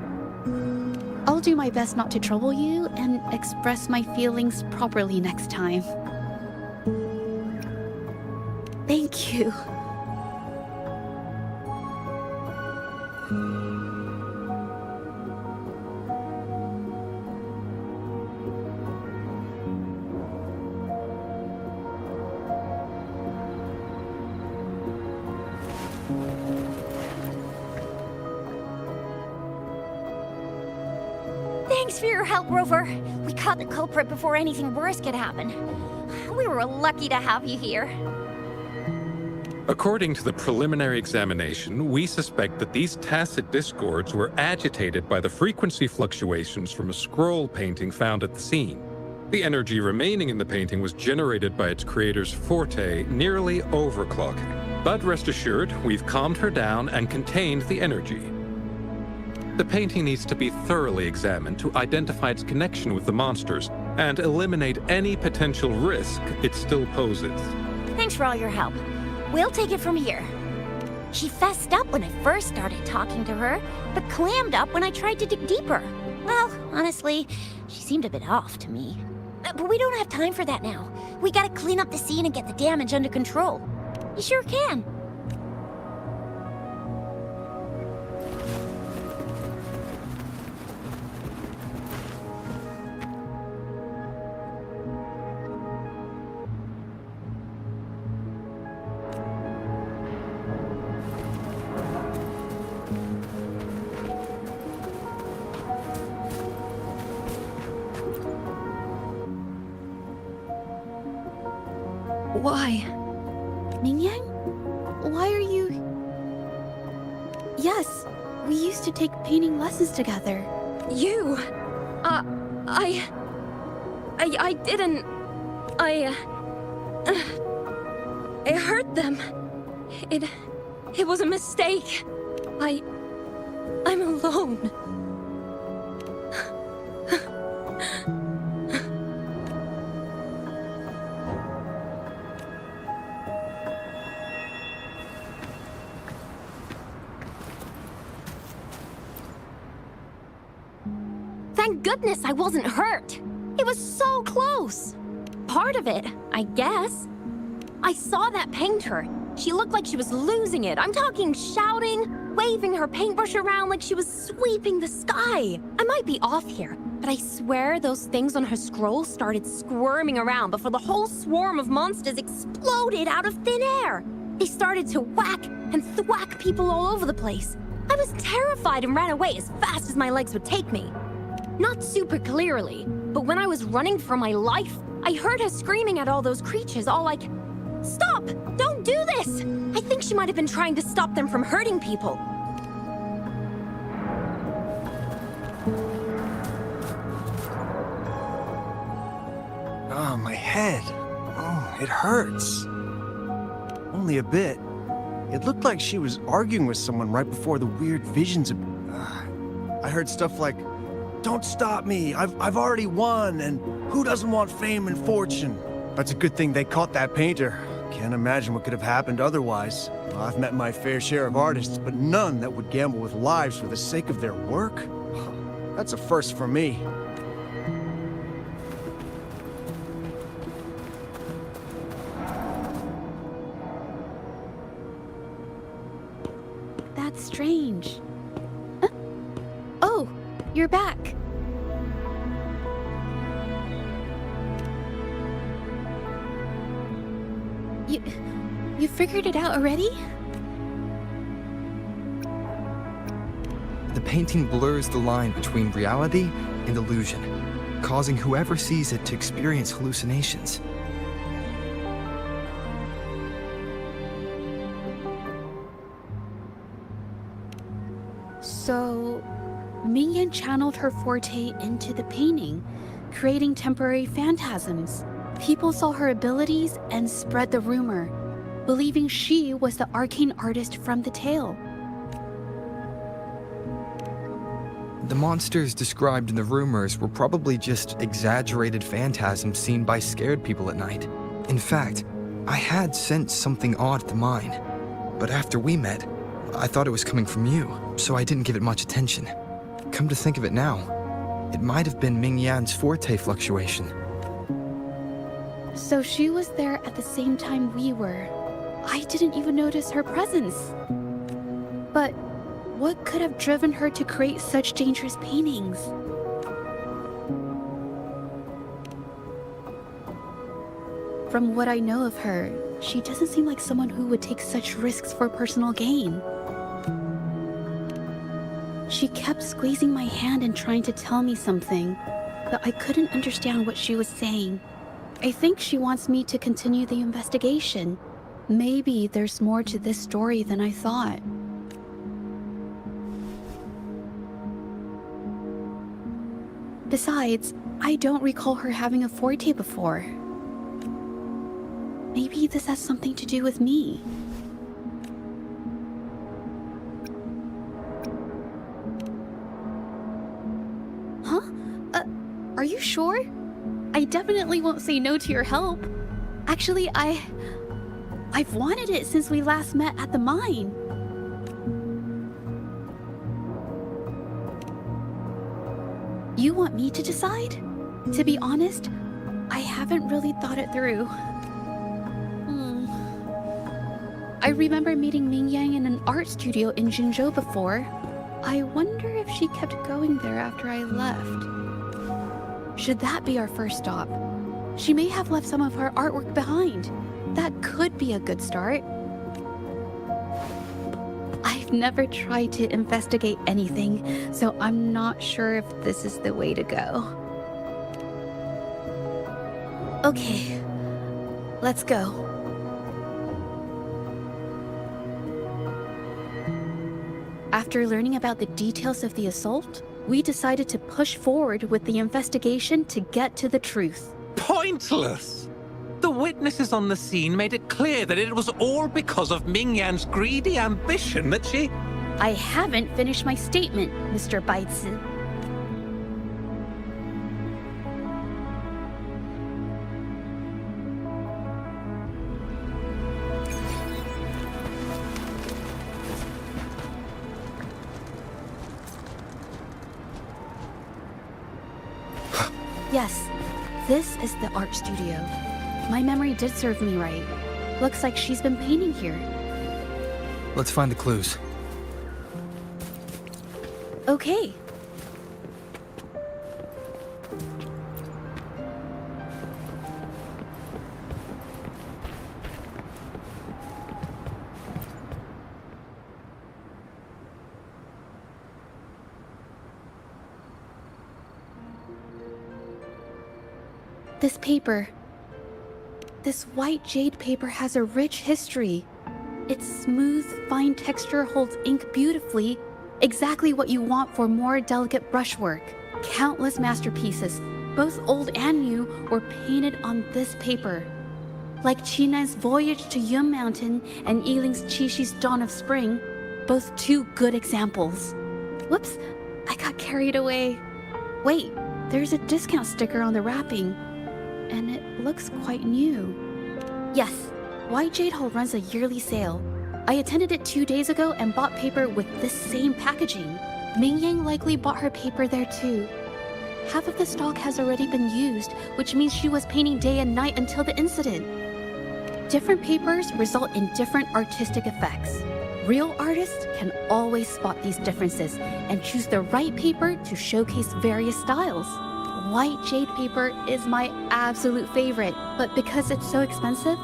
I'll do my best not to trouble you and express my feelings properly next time. Thank you. Thanks for your help, Rover. We caught the culprit before anything worse could happen. We were lucky to have you here. According to the preliminary examination, we suspect that these tacit discords were agitated by the frequency fluctuations from a scroll painting found at the scene. The energy remaining in the painting was generated by its creator's forte, nearly overclocking. But rest assured, we've calmed her down and contained the energy. The painting needs to be thoroughly examined to identify its connection with the monsters and eliminate any potential risk it still poses. Thanks for all your help. We'll take it from here. She fessed up when I first started talking to her, but clammed up when I tried to dig deeper. Well, honestly, she seemed a bit off to me. But we don't have time for that now. We gotta clean up the scene and get the damage under control. You sure can. Why? Mingyan? Why are you... Yes, we used to take painting lessons together. You? I didn't... I hurt them. It was a mistake. I'm alone. Thank goodness I wasn't hurt. It was so close. Part of it, I guess. I saw that painter. She looked like she was losing it. I'm talking shouting, waving her paintbrush around like she was sweeping the sky. I might be off here, but I swear those things on her scroll started squirming around before the whole swarm of monsters exploded out of thin air. They started to whack and thwack people all over the place. I was terrified and ran away as fast as my legs would take me. Not super clearly, but when I was running for my life, I heard her screaming at all those creatures, all like, "Stop! Don't do this!" I think she might have been trying to stop them from hurting people. Oh, my head. Oh, it hurts. Only a bit. It looked like she was arguing with someone right before the weird visions. I heard stuff like, "Don't stop me, I've already won," and "Who doesn't want fame and fortune?" That's a good thing they caught that painter. Can't imagine what could have happened otherwise. I've met my fair share of artists, but none that would gamble with lives for the sake of their work. That's a first for me. That's strange. Huh? Oh, you're back. You figured it out already? The painting blurs the line between reality and illusion, causing whoever sees it to experience hallucinations. So, Mingyan channeled her forte into the painting, creating temporary phantasms. People saw her abilities and spread the rumor, believing she was the arcane artist from the tale. The monsters described in the rumors were probably just exaggerated phantasms seen by scared people at night. In fact, I had sensed something odd at the mine, but after we met, I thought it was coming from you, so I didn't give it much attention. Come to think of it now, it might have been Mingyan's forte fluctuation. So she was there at the same time we were. I didn't even notice her presence. But what could have driven her to create such dangerous paintings? From what I know of her, she doesn't seem like someone who would take such risks for personal gain. She kept squeezing my hand and trying to tell me something, but I couldn't understand what she was saying. I think she wants me to continue the investigation. Maybe there's more to this story than I thought. Besides, I don't recall her having a forte before. Maybe this has something to do with me. Huh? Are you sure? I definitely won't say no to your help. Actually, I've wanted it since we last met at the mine. You want me to decide? To be honest, I haven't really thought it through. I remember meeting Mingyan in an art studio in Jinzhou before. I wonder if she kept going there after I left. Should that be our first stop? She may have left some of her artwork behind. That could be a good start. I've never tried to investigate anything, so I'm not sure if this is the way to go. Okay, Let's go. After learning about the details of the assault, we decided to push forward with the investigation to get to the truth. Pointless! The witnesses on the scene made it clear that it was all because of Ming Yan's greedy ambition that she... I haven't finished my statement, Mr. Baizi. Yes, this is the art studio. My memory did serve me right. Looks like she's been painting here. Let's find the clues. Okay. This paper. This white jade paper has a rich history. Its smooth, fine texture holds ink beautifully, exactly what you want for more delicate brushwork. Countless masterpieces, both old and new, were painted on this paper. Like Qinan's Voyage to Yun Mountain and Yiling's Qixi's Dawn of Spring, both two good examples. Whoops, I got carried away. Wait, there's a discount sticker on the wrapping, and it looks quite new. Yes, White Jade Hall runs a yearly sale. I attended it 2 days ago and bought paper with this same packaging. Ming Yang likely bought her paper there too. Half of the stock has already been used, which means she was painting day and night until the incident. Different papers result in different artistic effects. Real artists can always spot these differences and choose the right paper to showcase various styles. White jade paper is my absolute favorite, but because it's so expensive,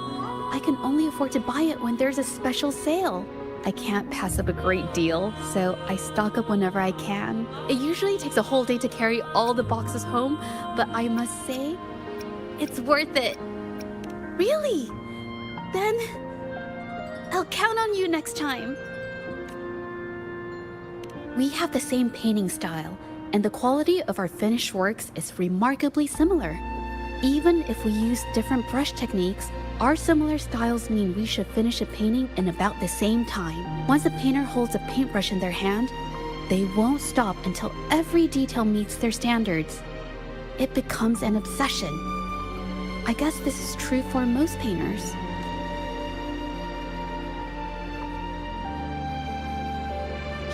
I can only afford to buy it when there's a special sale. I can't pass up a great deal, so I stock up whenever I can. It usually takes a whole day to carry all the boxes home, but I must say, it's worth it. Really? Then, I'll count on you next time. We have the same painting style, and the quality of our finished works is remarkably similar. Even if we use different brush techniques, our similar styles mean we should finish a painting in about the same time. Once a painter holds a paintbrush in their hand, they won't stop until every detail meets their standards. It becomes an obsession. I guess this is true for most painters.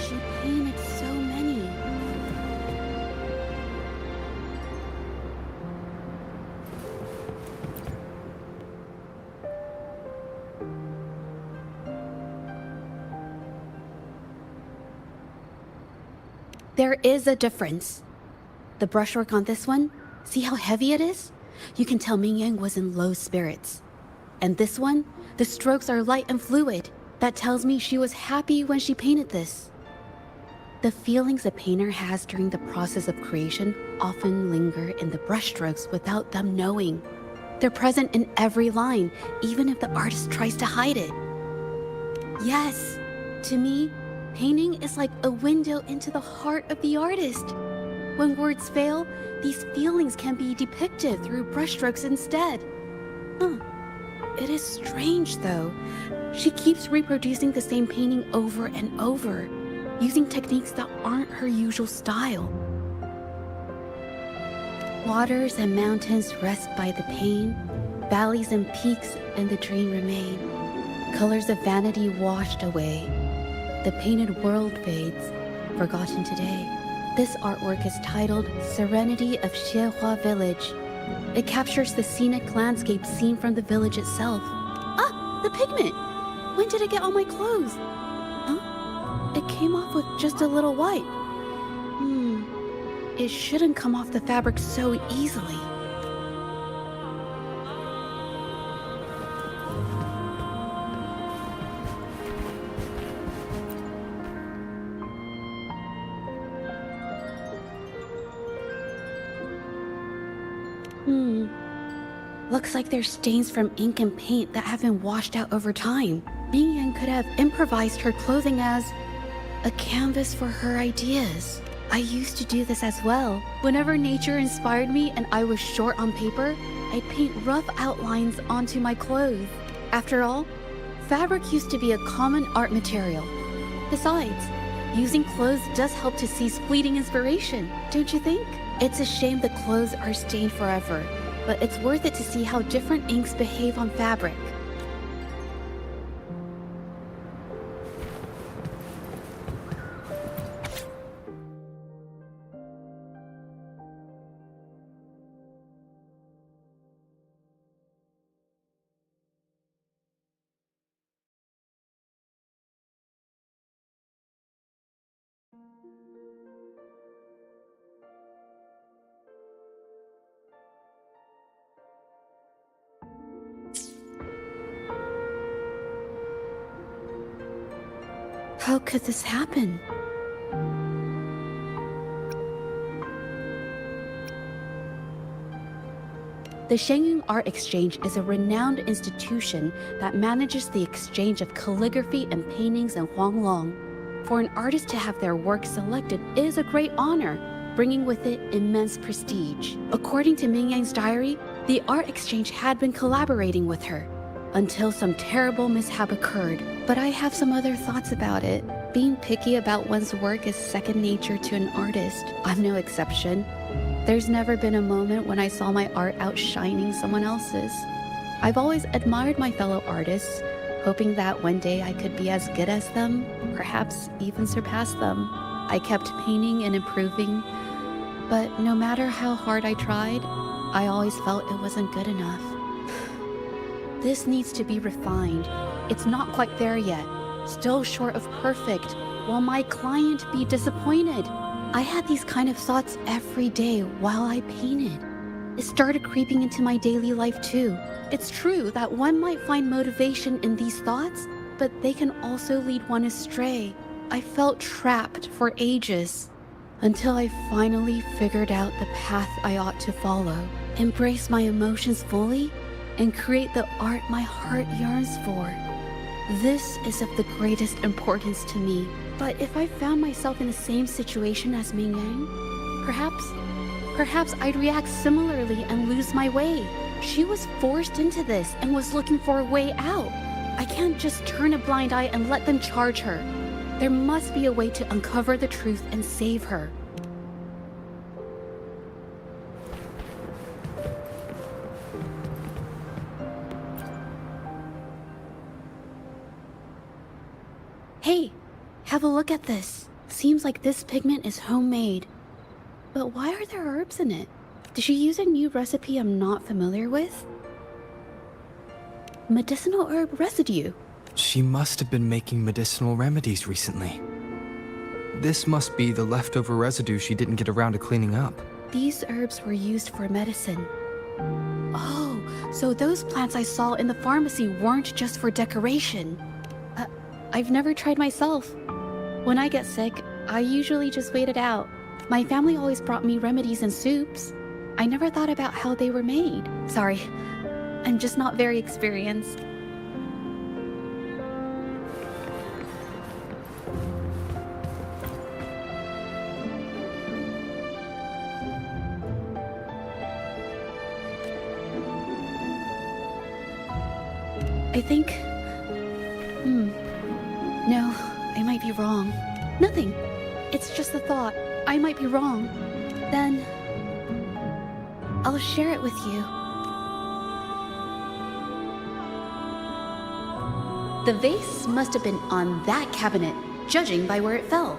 She painted so many. There is a difference. The brushwork on this one, see how heavy it is? You can tell Ming Yang was in low spirits. And this one, the strokes are light and fluid. That tells me she was happy when she painted this. The feelings a painter has during the process of creation often linger in the brushstrokes without them knowing. They're present in every line, even if the artist tries to hide it. Yes, to me, painting is like a window into the heart of the artist. When words fail, these feelings can be depicted through brushstrokes instead. It is strange though. She keeps reproducing the same painting over and over, using techniques that aren't her usual style. Waters and mountains rest by the pain, valleys and peaks and the dream remain. Colors of vanity washed away. The painted world fades, forgotten today. This artwork is titled Serenity of Xiehua Village. It captures the scenic landscape seen from the village itself. Ah, the pigment! When did it get on my clothes? Huh? It came off with just a little wipe. It shouldn't come off the fabric so easily. Looks like there's stains from ink and paint that have been washed out over time. Mingyan could have improvised her clothing as a canvas for her ideas. I used to do this as well. Whenever nature inspired me and I was short on paper, I'd paint rough outlines onto my clothes. After all, fabric used to be a common art material. Besides, using clothes does help to seize fleeting inspiration, don't you think? It's a shame the clothes are stained forever, but it's worth it to see how different inks behave on fabric. How could this happen? The Shenyang Art Exchange is a renowned institution that manages the exchange of calligraphy and paintings in Huanglong. For an artist to have their work selected is a great honor, bringing with it immense prestige. According to Mingyang's diary, the Art Exchange had been collaborating with her until some terrible mishap occurred. But I have some other thoughts about it. Being picky about one's work is second nature to an artist. I'm no exception. There's never been a moment when I saw my art outshining someone else's. I've always admired my fellow artists, hoping that one day I could be as good as them, perhaps even surpass them. I kept painting and improving, but no matter how hard I tried, I always felt it wasn't good enough. This needs to be refined. It's not quite there yet. Still short of perfect. Will my client be disappointed? I had these kind of thoughts every day while I painted. It started creeping into my daily life too. It's true that one might find motivation in these thoughts, but they can also lead one astray. I felt trapped for ages, until I finally figured out the path I ought to follow. Embrace my emotions fully, and create the art my heart yearns for. This is of the greatest importance to me. But if I found myself in the same situation as Mingyang, perhaps I'd react similarly and lose my way. She was forced into this and was looking for a way out. I can't just turn a blind eye and let them charge her. There must be a way to uncover the truth and save her. Hey, have a look at this. Seems like this pigment is homemade. But why are there herbs in it? Did she use a new recipe I'm not familiar with? Medicinal herb residue. She must have been making medicinal remedies recently. This must be the leftover residue she didn't get around to cleaning up. These herbs were used for medicine. Oh, so those plants I saw in the pharmacy weren't just for decoration. I've never tried myself. When I get sick, I usually just wait it out. My family always brought me remedies and soups. I never thought about how they were made. Sorry, I'm just not very experienced. I think... No, I might be wrong. Nothing. It's just a thought. I might be wrong. Then... I'll share it with you. The vase must have been on that cabinet, judging by where it fell.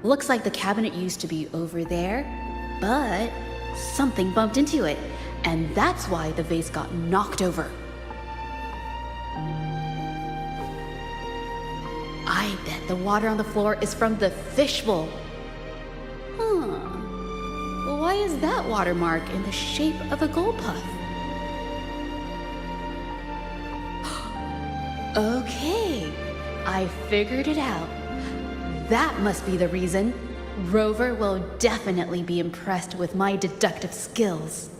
Looks like the cabinet used to be over there, but something bumped into it, and that's why the vase got knocked over. I bet the water on the floor is from the fishbowl. why is that watermark in the shape of a gold puff? Okay, I figured it out. That must be the reason. Rover will definitely be impressed with my deductive skills.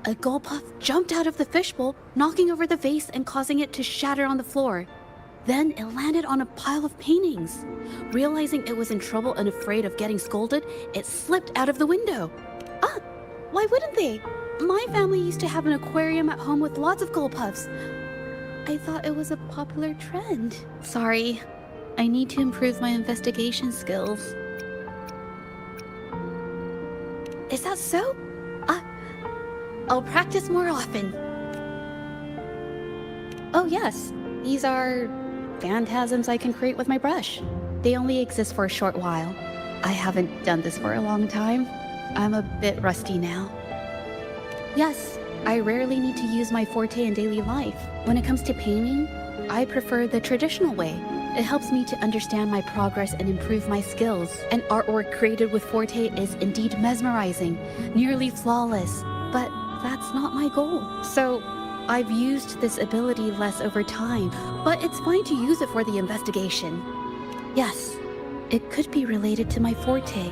A gold puff jumped out of the fishbowl, knocking over the vase and causing it to shatter on the floor. Then it landed on a pile of paintings. Realizing it was in trouble and afraid of getting scolded, it slipped out of the window. Ah, why wouldn't they? My family used to have an aquarium at home with lots of gold puffs. I thought it was a popular trend. Sorry, I need to improve my investigation skills. Is that so? I'll practice more often. Oh yes, these are phantasms I can create with my brush. They only exist for a short while. I haven't done this for a long time. I'm a bit rusty now. Yes, I rarely need to use my forte in daily life. When it comes to painting, I prefer the traditional way. It helps me to understand my progress and improve my skills. An artwork created with forte is indeed mesmerizing, nearly flawless, but that's not my goal. So, I've used this ability less over time, but it's fine to use it for the investigation. Yes, it could be related to my forte.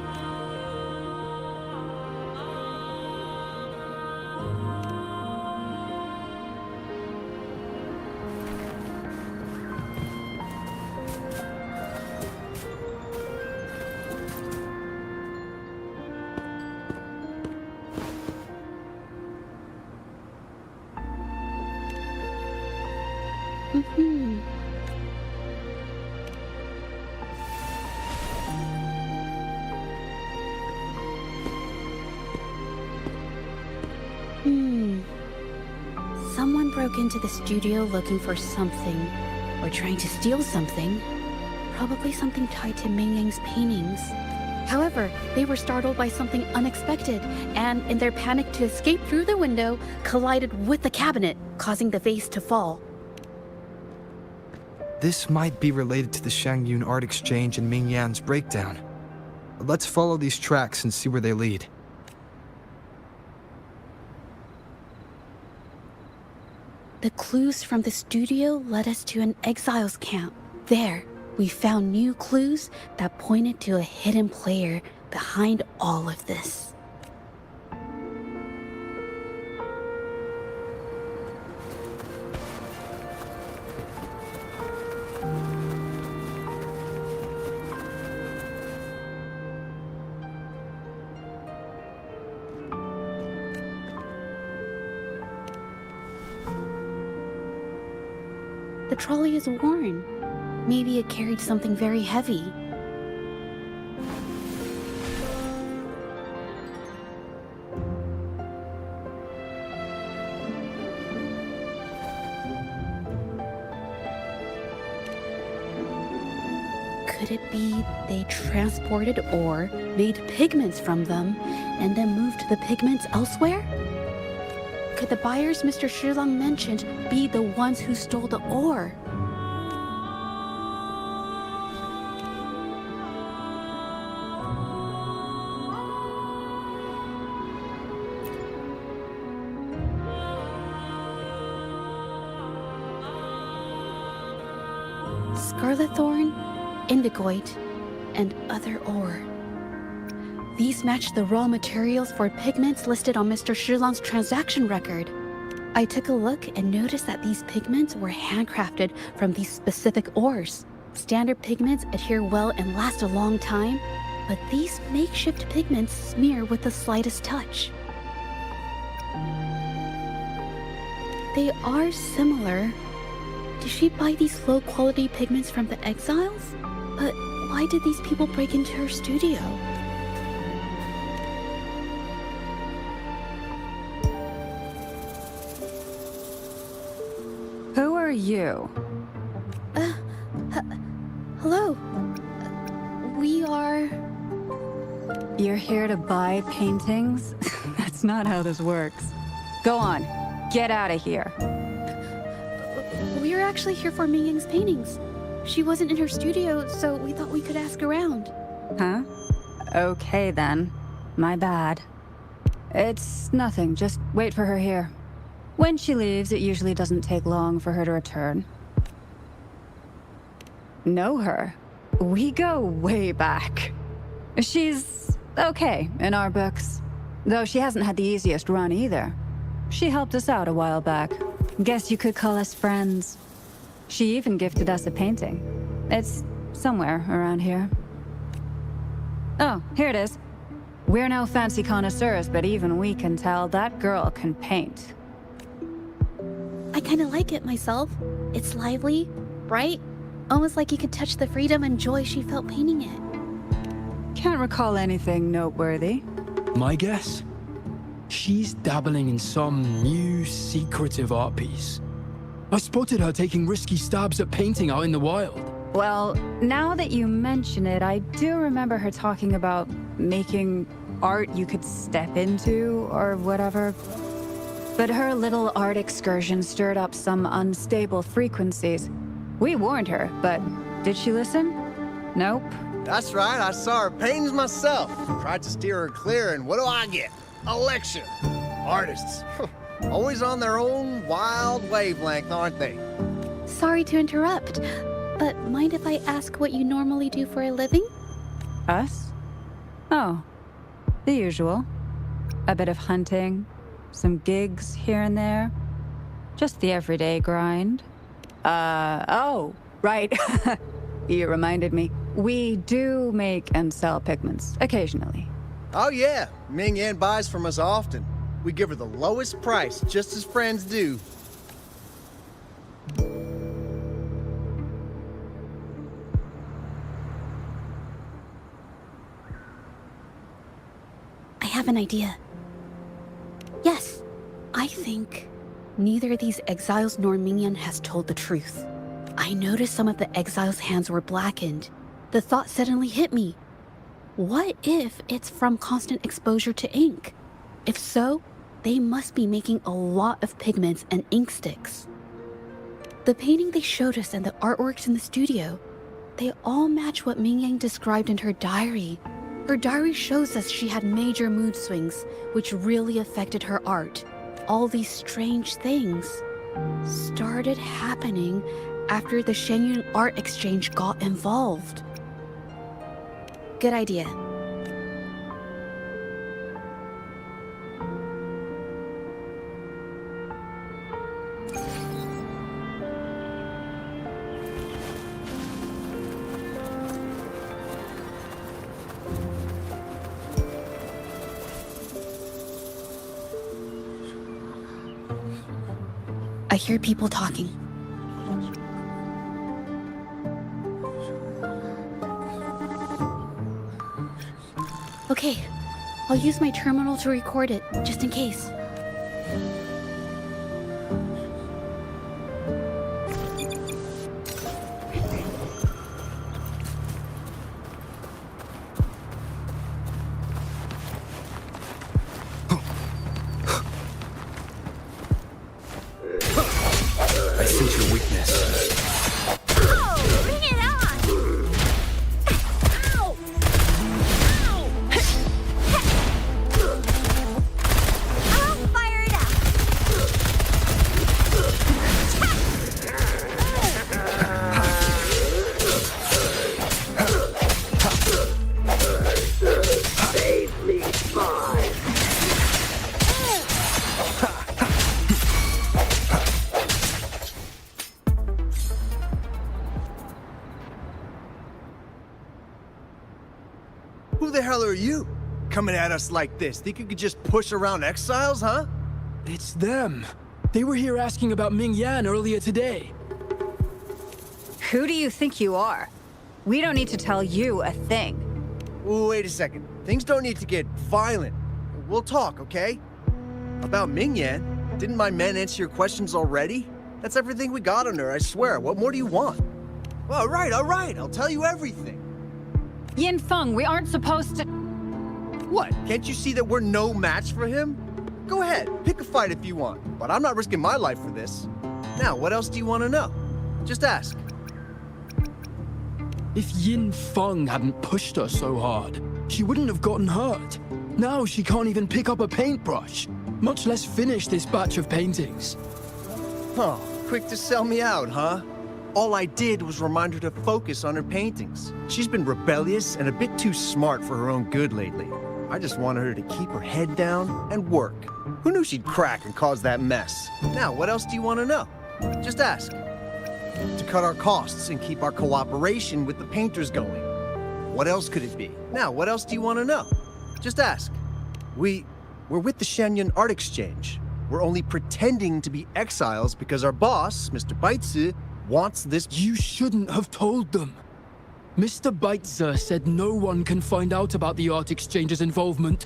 Someone broke into the studio looking for something, or trying to steal something. Probably something tied to Ming Yang's paintings. However, they were startled by something unexpected, and in their panic to escape through the window, collided with the cabinet, causing the vase to fall. This might be related to the Shangyun art exchange and Ming Yan's breakdown. Let's follow these tracks and see where they lead. The clues from the studio led us to an exiles camp. There, we found new clues that pointed to a hidden player behind all of this. The trolley is worn. Maybe it carried something very heavy. Could it be they transported ore, made pigments from them, and then moved the pigments elsewhere? Could the buyers Mr. Shilang mentioned be the ones who stole the ore? Scarlet thorn, indigoite, and other ore. These match the raw materials for pigments listed on Mr. Shilang's transaction record. I took a look and noticed that these pigments were handcrafted from these specific ores. Standard pigments adhere well and last a long time, but these makeshift pigments smear with the slightest touch. They are similar. Did she buy these low-quality pigments from the exiles? But why did these people break into her studio? Who are you? Hello. We are... You're here to buy paintings? That's not how this works. Go on, get out of here. We're actually here for Ming Yang's paintings. She wasn't in her studio, so we thought we could ask around. Huh? Okay then. My bad. It's nothing, just wait for her here. When she leaves, it usually doesn't take long for her to return. Know her? We go way back. She's okay in our books. Though she hasn't had the easiest run either. She helped us out a while back. Guess you could call us friends. She even gifted us a painting. It's somewhere around here. Oh, here it is. We're no fancy connoisseurs, but even we can tell that girl can paint. I kinda like it myself. It's lively, bright, almost like you could touch the freedom and joy she felt painting it. Can't recall anything noteworthy. My guess? She's dabbling in some new secretive art piece. I spotted her taking risky stabs at painting out in the wild. Well, now that you mention it, I do remember her talking about making art you could step into, or whatever. But her little art excursion stirred up some unstable frequencies. We warned her, but did she listen? Nope. That's right, I saw her paintings myself. Tried to steer her clear, and what do I get? A lecture. Artists. Always on their own wild wavelength, aren't they? Sorry to interrupt, but mind if I ask what you normally do for a living? Us? Oh, the usual. A bit of hunting, some gigs here and there. Just the everyday grind. Oh, right. You reminded me. We do make and sell pigments, occasionally. Oh yeah, Ming Yan buys from us often. We give her the lowest price, just as friends do. I have an idea. Yes, I think neither these exiles nor Ming Yan has told the truth. I noticed some of the exiles' hands were blackened. The thought suddenly hit me. What if it's from constant exposure to ink? If so, they must be making a lot of pigments and ink sticks. The painting they showed us and the artworks in the studio, they all match what Ming Yang described in her diary. Her diary shows us she had major mood swings, which really affected her art. All these strange things started happening after the Shenyun art exchange got involved. Good idea. I hear people talking. Okay, I'll use my terminal to record it, just in case. I sense your weakness. Who the hell are you? Coming at us like this? Think you could just push around exiles, huh? It's them. They were here asking about Ming Yan earlier today. Who do you think you are? We don't need to tell you a thing. Wait a second. Things don't need to get violent. We'll talk, okay? About Ming Yan, didn't my men answer your questions already? That's everything we got on her, I swear. What more do you want? All right. I'll tell you everything. Yin Feng, we aren't supposed to... What? Can't you see that we're no match for him? Go ahead, pick a fight if you want, but I'm not risking my life for this. Now, what else do you want to know? Just ask. If Yin Feng hadn't pushed her so hard, she wouldn't have gotten hurt. Now she can't even pick up a paintbrush, much less finish this batch of paintings. Oh, quick to sell me out, huh? All I did was remind her to focus on her paintings. She's been rebellious and a bit too smart for her own good lately. I just wanted her to keep her head down and work. Who knew she'd crack and cause that mess? Now, what else do you want to know? Just ask. To cut our costs and keep our cooperation with the painters going. What else could it be? Now, what else do you want to know? Just ask. We're with the Shenyun Art Exchange. We're only pretending to be exiles because our boss, Mr. Baitsu, wants this. You shouldn't have told them. Mr. Baitzer said no one can find out about the Art Exchange's involvement,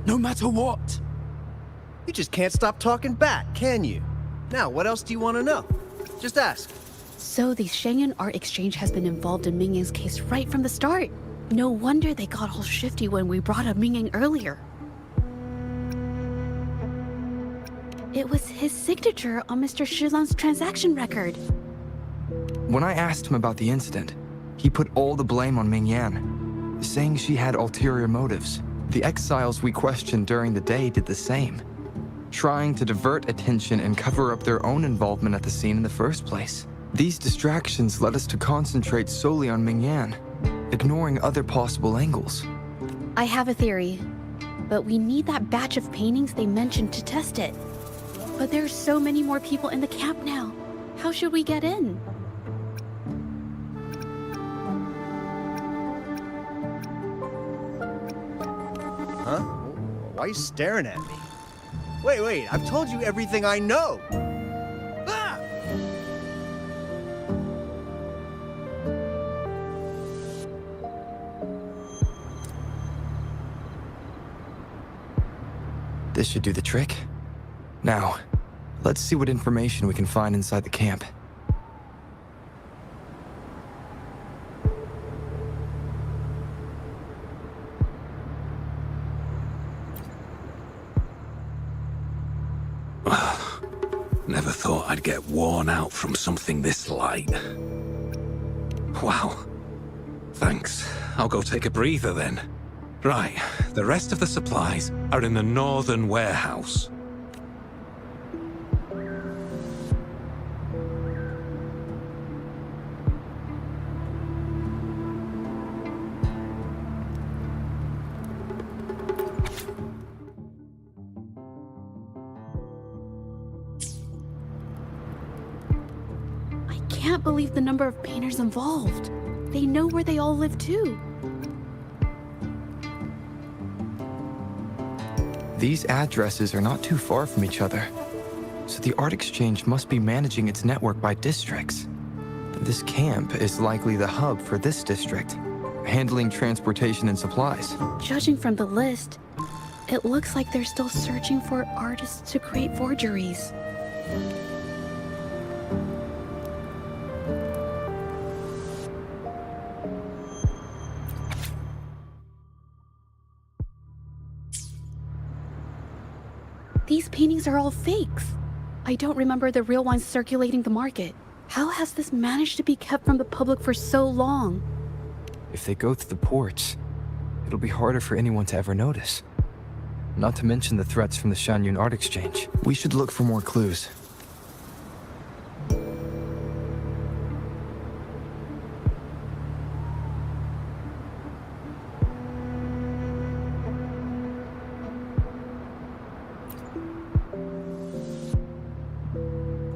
no matter what. You just can't stop talking back, can you? Now, what else do you want to know? Just ask. So the Shenyun Art Exchange has been involved in Mingyang's case right from the start. No wonder they got all shifty when we brought up Mingyang earlier. It was his signature on Mr. Shilan's transaction record. When I asked him about the incident, he put all the blame on Mingyan, saying she had ulterior motives. The exiles we questioned during the day did the same, trying to divert attention and cover up their own involvement at the scene in the first place. These distractions led us to concentrate solely on Mingyan, ignoring other possible angles. I have a theory, but we need that batch of paintings they mentioned to test it. But there's so many more people in the camp now. How should we get in? Huh? Why are you staring at me? Wait, I've told you everything I know! Ah! This should do the trick. Now, let's see what information we can find inside the camp. Never thought I'd get worn out from something this light. Wow. Thanks. I'll go take a breather then. Right, the rest of the supplies are in the northern warehouse. I can't believe the number of painters involved. They know where they all live too. These addresses are not too far from each other, so the Art Exchange must be managing its network by districts. This camp is likely the hub for this district, handling transportation and supplies. Judging from the list, it looks like they're still searching for artists to create forgeries. These paintings are all fakes. I don't remember the real ones circulating the market. How has this managed to be kept from the public for so long? If they go through the ports, it'll be harder for anyone to ever notice. Not to mention the threats from the Shenyun Art Exchange. We should look for more clues.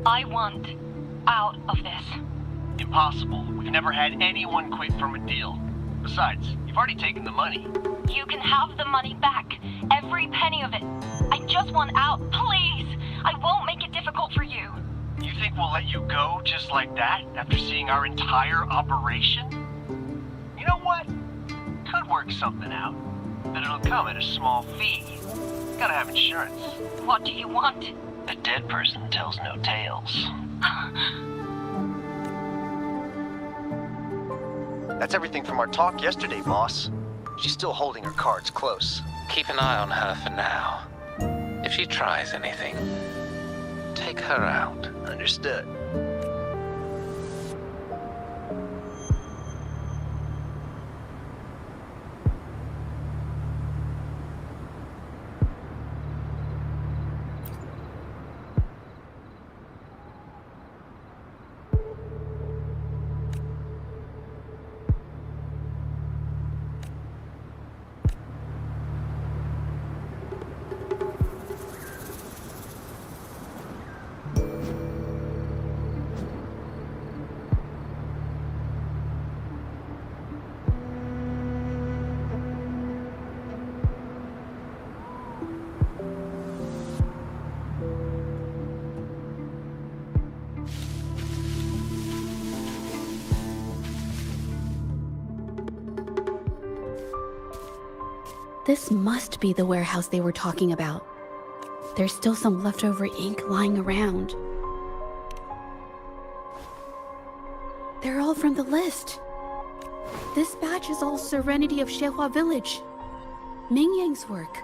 I want out of this. Impossible. We've never had anyone quit from a deal. Besides, you've already taken the money. You can have the money back. Every penny of it. I just want out, please. I won't make it difficult for you. You think we'll let you go just like that after seeing our entire operation? You know what? Could work something out. But it'll come at a small fee. Gotta have insurance. What do you want? A dead person tells no tales. That's everything from our talk yesterday, boss. She's still holding her cards close. keep an eye on her for now. If she tries anything, take her out. Understood. This must be the warehouse they were talking about. There's still some leftover ink lying around. They're all from the list. This batch is all Serenity of Xehua Village. Ming Yang's work.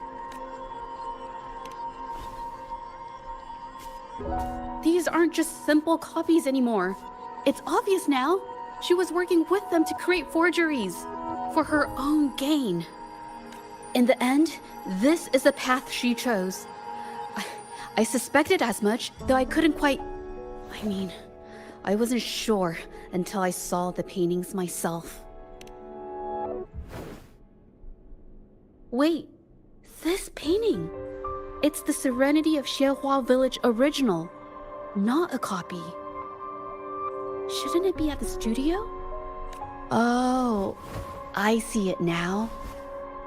These aren't just simple copies anymore. It's obvious now. She was working with them to create forgeries for her own gain. In the end, this is the path she chose. I suspected as much, though I couldn't quite... I wasn't sure until I saw the paintings myself. Wait, this painting. It's the Serenity of Xehua Village original, not a copy. Shouldn't it be at the studio? Oh, I see it now.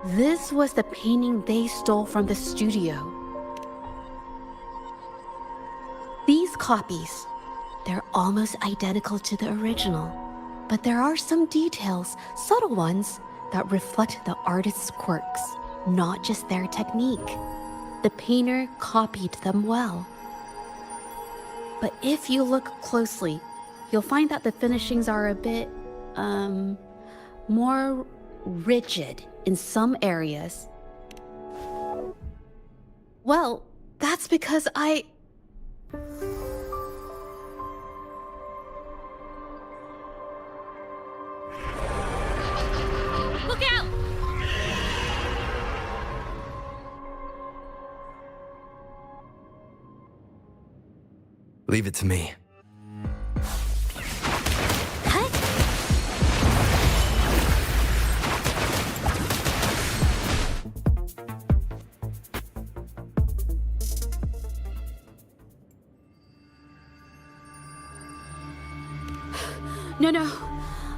This was the painting they stole from the studio. These copies, they're almost identical to the original, but there are some details, subtle ones, that reflect the artist's quirks, not just their technique. The painter copied them well. But if you look closely, you'll find that the finishings are a bit, more rigid in some areas. Well, that's because Look out! Leave it to me. No.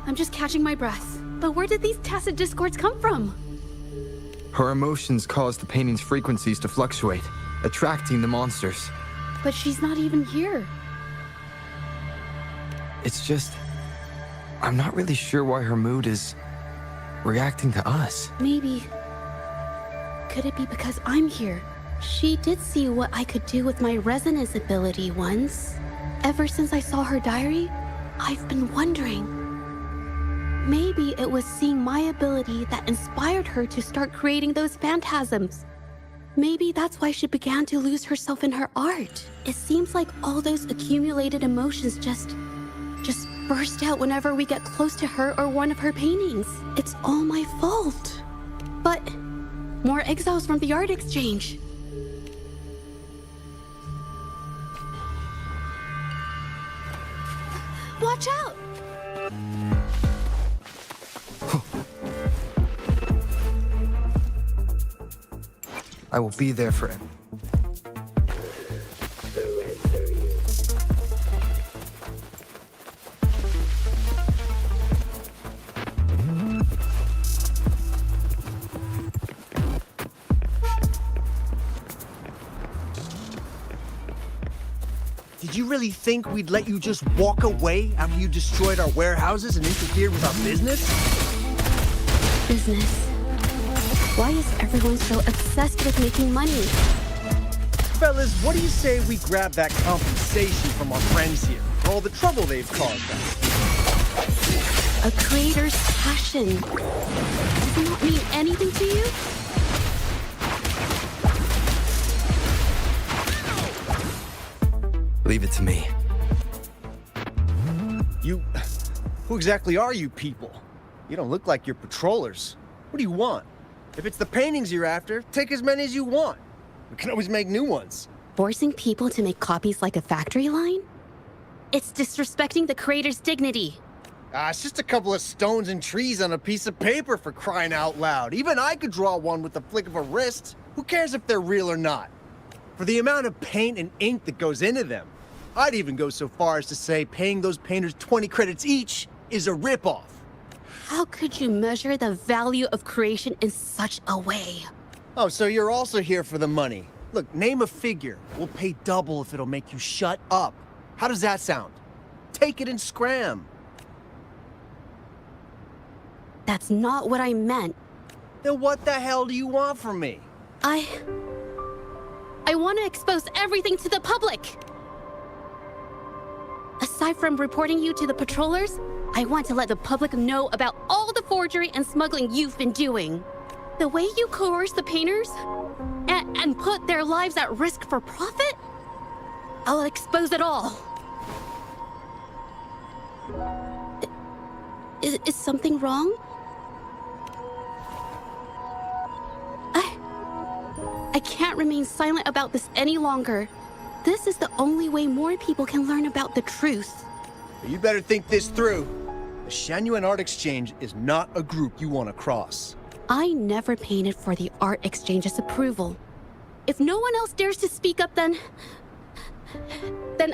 I'm just catching my breath. But where did these tacit discords come from? Her emotions caused the painting's frequencies to fluctuate, attracting the monsters. But she's not even here. It's just... I'm not really sure why her mood is reacting to us. Maybe... Could it be because I'm here? She did see what I could do with my resonance ability once. Ever since I saw her diary, I've been wondering. Maybe it was seeing my ability that inspired her to start creating those phantasms. Maybe that's why she began to lose herself in her art. It seems like all those accumulated emotions just burst out whenever we get close to her or one of her paintings. It's all my fault. But more exiles from the art exchange. Watch out! I will be there for him. Did you really think we'd let you just walk away after you destroyed our warehouses and interfered with our business? Business. Why is everyone so obsessed with making money? Fellas, what do you say we grab that compensation from our friends here for all the trouble they've caused us? A creator's passion. Does it not mean anything to you? Leave it to me. Who exactly are you people? You don't look like you're patrollers. What do you want? If it's the paintings you're after, take as many as you want. We can always make new ones. Forcing people to make copies like a factory line? It's disrespecting the creator's dignity. It's just a couple of stones and trees on a piece of paper, for crying out loud. Even I could draw one with the flick of a wrist. Who cares if they're real or not? For the amount of paint and ink that goes into them, I'd even go so far as to say paying those painters 20 credits each is a ripoff. How could you measure the value of creation in such a way? Oh, so you're also here for the money. Look, name a figure. We'll pay double if it'll make you shut up. How does that sound? Take it and scram. That's not what I meant. Then what the hell do you want from me? I want to expose everything to the public. Aside from reporting you to the patrollers, I want to let the public know about all the forgery and smuggling you've been doing. The way you coerce the painters and put their lives at risk for profit? I'll expose it all. Is something wrong? I can't remain silent about this any longer. This is the only way more people can learn about the truth. You better think this through. The Shanyuan Art Exchange is not a group you want to cross. I never painted for the Art Exchange's approval. If no one else dares to speak up, then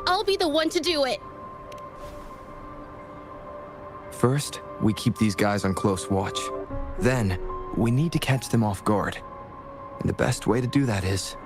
I'll be the one to do it. First, we keep these guys on close watch. Then, we need to catch them off guard. And the best way to do that is...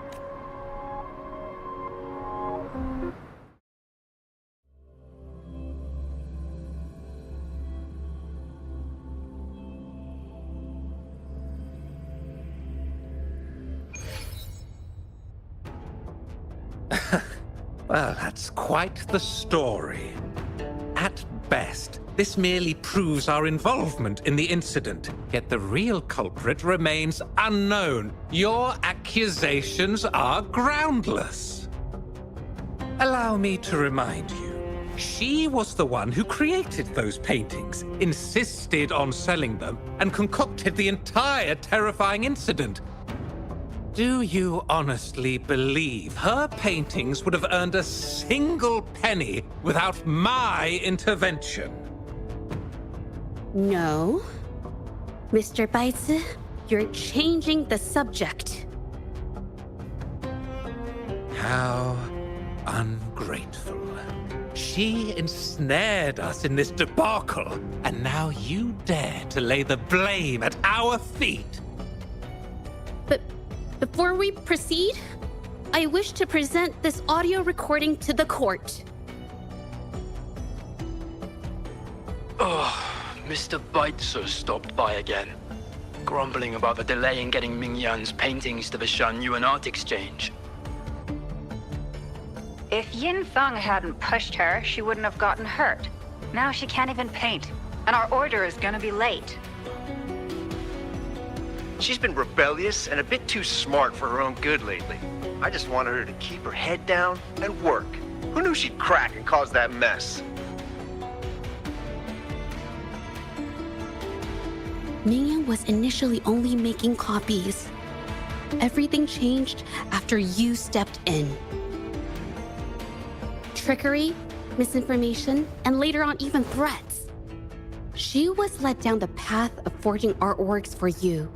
Well, that's quite the story. At best, this merely proves our involvement in the incident, yet the real culprit remains unknown. Your accusations are groundless. Allow me to remind you, she was the one who created those paintings, insisted on selling them, and concocted the entire terrifying incident. Do you honestly believe her paintings would have earned a single penny without my intervention? No. Mr. Baitsu, you're changing the subject. How ungrateful. She ensnared us in this debacle, and now you dare to lay the blame at our feet. But before we proceed, I wish to present this audio recording to the court. Mr. Baitsu stopped by again, grumbling about the delay in getting Mingyan's paintings to the Shanyuan Art Exchange. If Yin Feng hadn't pushed her, she wouldn't have gotten hurt. Now she can't even paint, and our order is gonna be late. She's been rebellious and a bit too smart for her own good lately. I just wanted her to keep her head down and work. Who knew she'd crack and cause that mess? Mingyan was initially only making copies. Everything changed after you stepped in. Trickery, misinformation, and later on even threats. She was led down the path of forging artworks for you.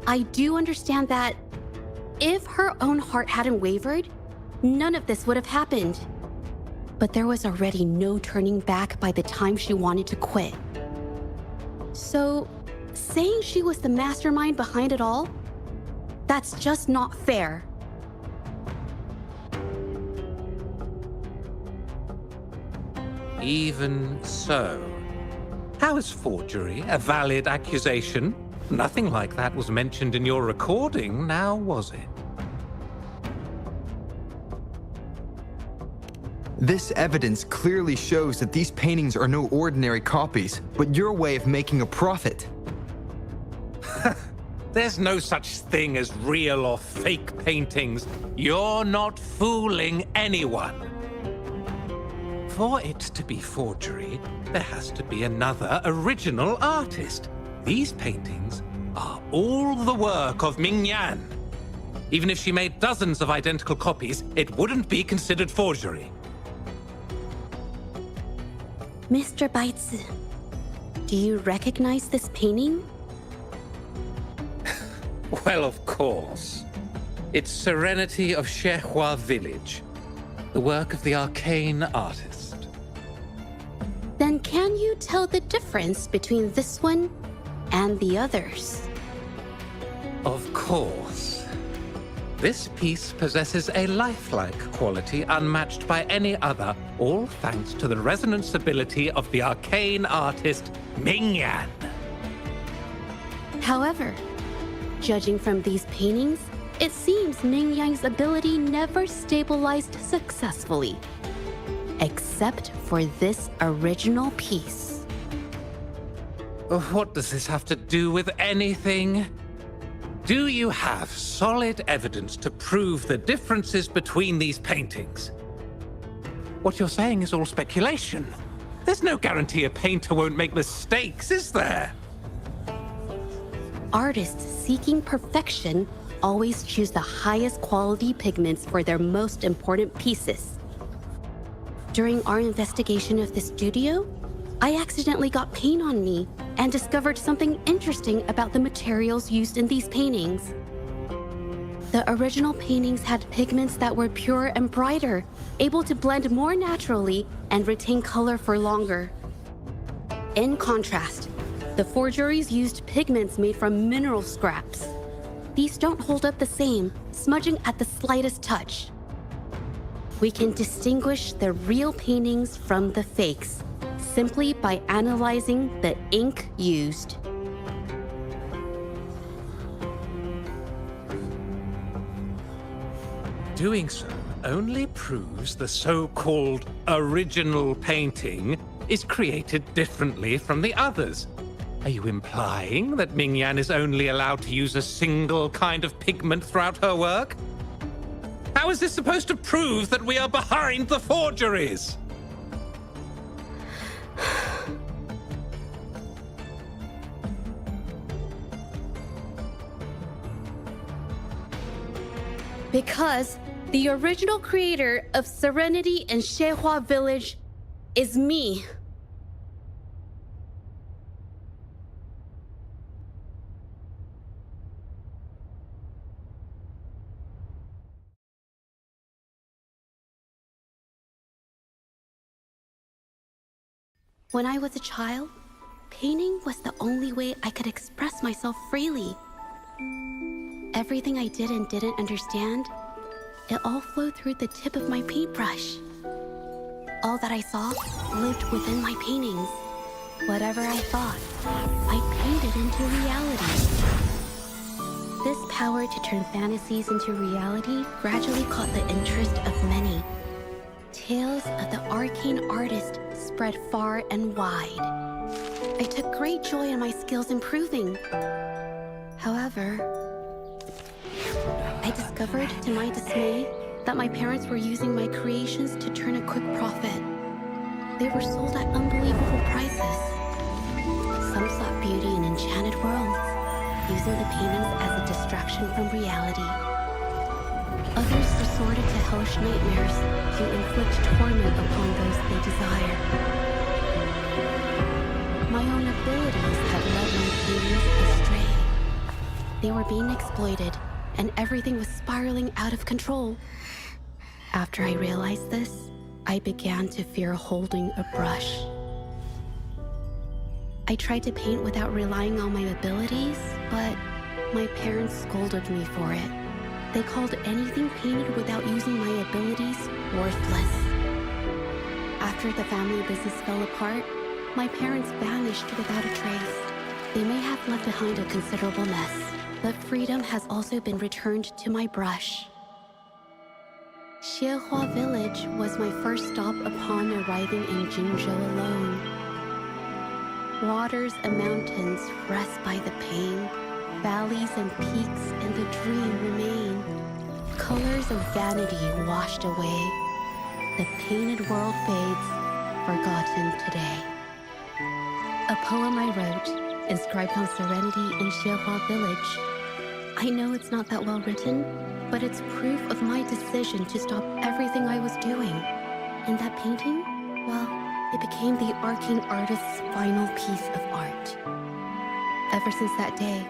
I do understand that if her own heart hadn't wavered, none of this would have happened. But there was already no turning back by the time she wanted to quit. So, saying she was the mastermind behind it all, that's just not fair. Even so, how is forgery a valid accusation? Nothing like that was mentioned in your recording, now was it? This evidence clearly shows that these paintings are no ordinary copies, but your way of making a profit. There's no such thing as real or fake paintings. You're not fooling anyone. For it to be forgery, there has to be another original artist. These paintings are all the work of Ming Yan. Even if she made dozens of identical copies, it wouldn't be considered forgery. Mr. Baitsu, do you recognize this painting? Well, of course. It's Serenity of Shehua Village, the work of the arcane artist. Then can you tell the difference between this one and the others? Of course. This piece possesses a lifelike quality unmatched by any other, all thanks to the resonance ability of the arcane artist Ming Yan. However, judging from these paintings, it seems Ming Yan's ability never stabilized successfully. Except for this original piece. What does this have to do with anything? Do you have solid evidence to prove the differences between these paintings? What you're saying is all speculation. There's no guarantee a painter won't make mistakes, is there? Artists seeking perfection always choose the highest quality pigments for their most important pieces. During our investigation of the studio, I accidentally got paint on me and discovered something interesting about the materials used in these paintings. The original paintings had pigments that were pure and brighter, able to blend more naturally and retain color for longer. In contrast, the forgeries used pigments made from mineral scraps. These don't hold up the same, smudging at the slightest touch. We can distinguish the real paintings from the fakes simply by analyzing the ink used. Doing so only proves the so-called original painting is created differently from the others. Are you implying that Ming Yan is only allowed to use a single kind of pigment throughout her work? How is this supposed to prove that we are behind the forgeries? Because the original creator of Serenity in Shehua Village is me. When I was a child, painting was the only way I could express myself freely. Everything I did and didn't understand, it all flowed through the tip of my paintbrush. All that I saw lived within my paintings. Whatever I thought, I painted into reality. This power to turn fantasies into reality gradually caught the interest of many. Tales of the arcane artist spread far and wide. I took great joy in my skills improving. However, I discovered to my dismay that my parents were using my creations to turn a quick profit. They were sold at unbelievable prices. Some sought beauty in enchanted worlds, using the paintings as a distraction from reality. Others resorted to hellish nightmares to inflict torment upon those they desire. My own abilities had led my paintings astray. They were being exploited, and everything was spiraling out of control. After I realized this, I began to fear holding a brush. I tried to paint without relying on my abilities, but my parents scolded me for it. They called anything painted without using my abilities worthless. After the family business fell apart, my parents vanished without a trace. They may have left behind a considerable mess, but freedom has also been returned to my brush. Shehua Village was my first stop upon arriving in Jinzhou alone. Waters and mountains rest by the pain, valleys and peaks and the dream remain. Colors of vanity washed away. The painted world fades, forgotten today. A poem I wrote, inscribed on serenity in Xiehua village. I know it's not that well written, but it's proof of my decision to stop everything I was doing. And that painting, well, it became the arcane artist's final piece of art. Ever since that day,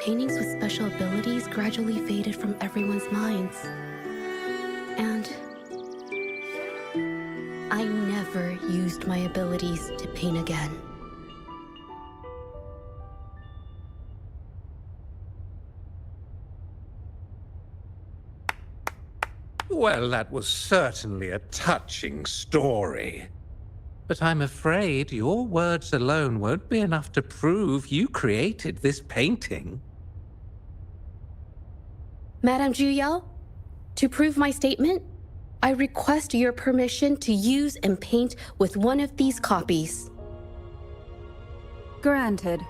paintings with special abilities gradually faded from everyone's minds. And I never used my abilities to paint again. Well, that was certainly a touching story. But I'm afraid your words alone won't be enough to prove you created this painting. Madame Juyao, to prove my statement, I request your permission to use and paint with one of these copies. Granted.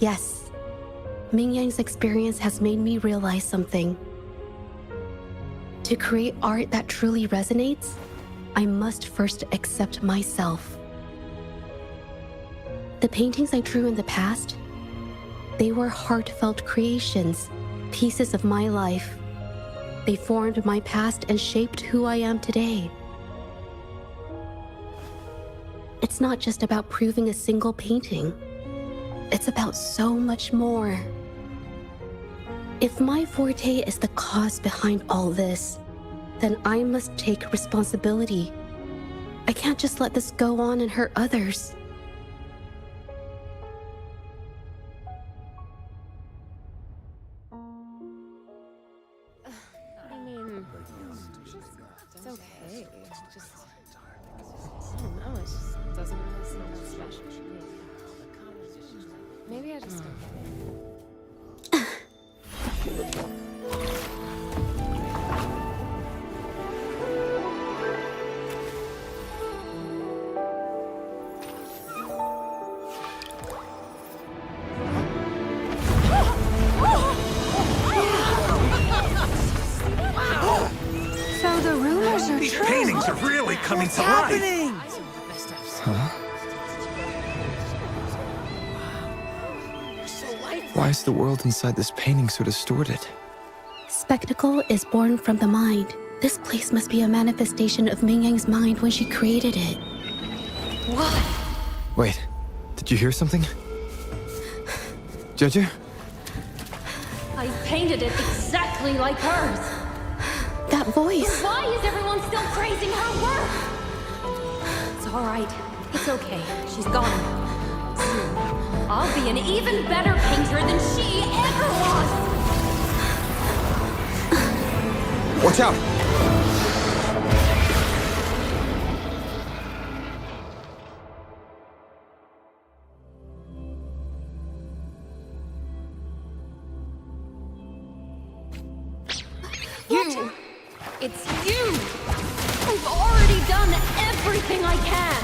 Yes, Ming Yang's experience has made me realize something. To create art that truly resonates, I must first accept myself. The paintings I drew in the past, they were heartfelt creations, pieces of my life. They formed my past and shaped who I am today. It's not just about proving a single painting. It's about so much more. If my forte is the cause behind all this, then I must take responsibility. I can't just let this go on and hurt others. I mean, it's okay. It's just, I don't know, it just doesn't really seem that special to me. Maybe I just don't get it. So the rumors are These true. paintings are really coming to life. Huh? Why is the world inside this painting so distorted? Spectacle is born from the mind. This place must be a manifestation of Ming Yang's mind when she created it. What? Wait, did you hear something? Jeje? I painted it exactly like hers. That voice. Why is everyone still praising her work? It's all right. It's okay. She's gone. Soon, I'll be an even better painter than she ever was. Watch out! You! It's you! I've already done everything I can!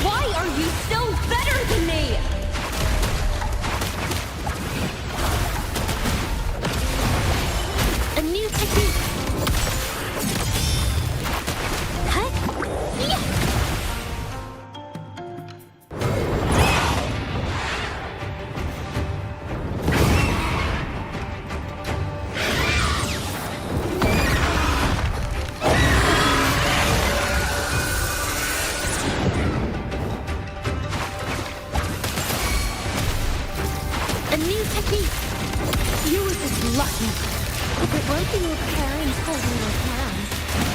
Why are you still better than me? A new technique. Huh? Yeah. A new technique. Yours is lucky. If it weren't for your parents holding your hands,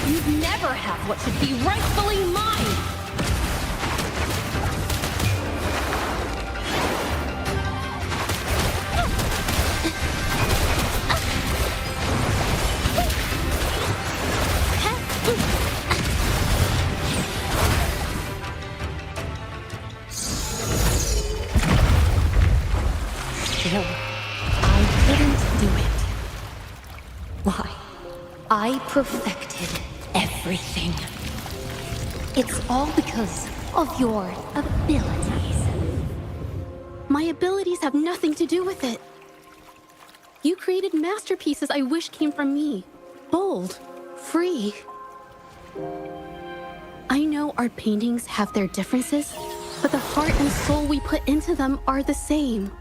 you'd never have what should be rightfully mine! Still, I Why? I perfected everything. It's all because of your abilities. My abilities have nothing to do with it. You created masterpieces I wish came from me. Bold, free. I know art paintings have their differences, but the heart and soul we put into them are the same.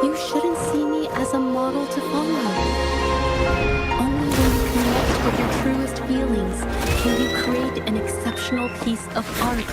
You shouldn't see me as a model to follow. Only when you connect with your truest feelings can you create an exceptional piece of art.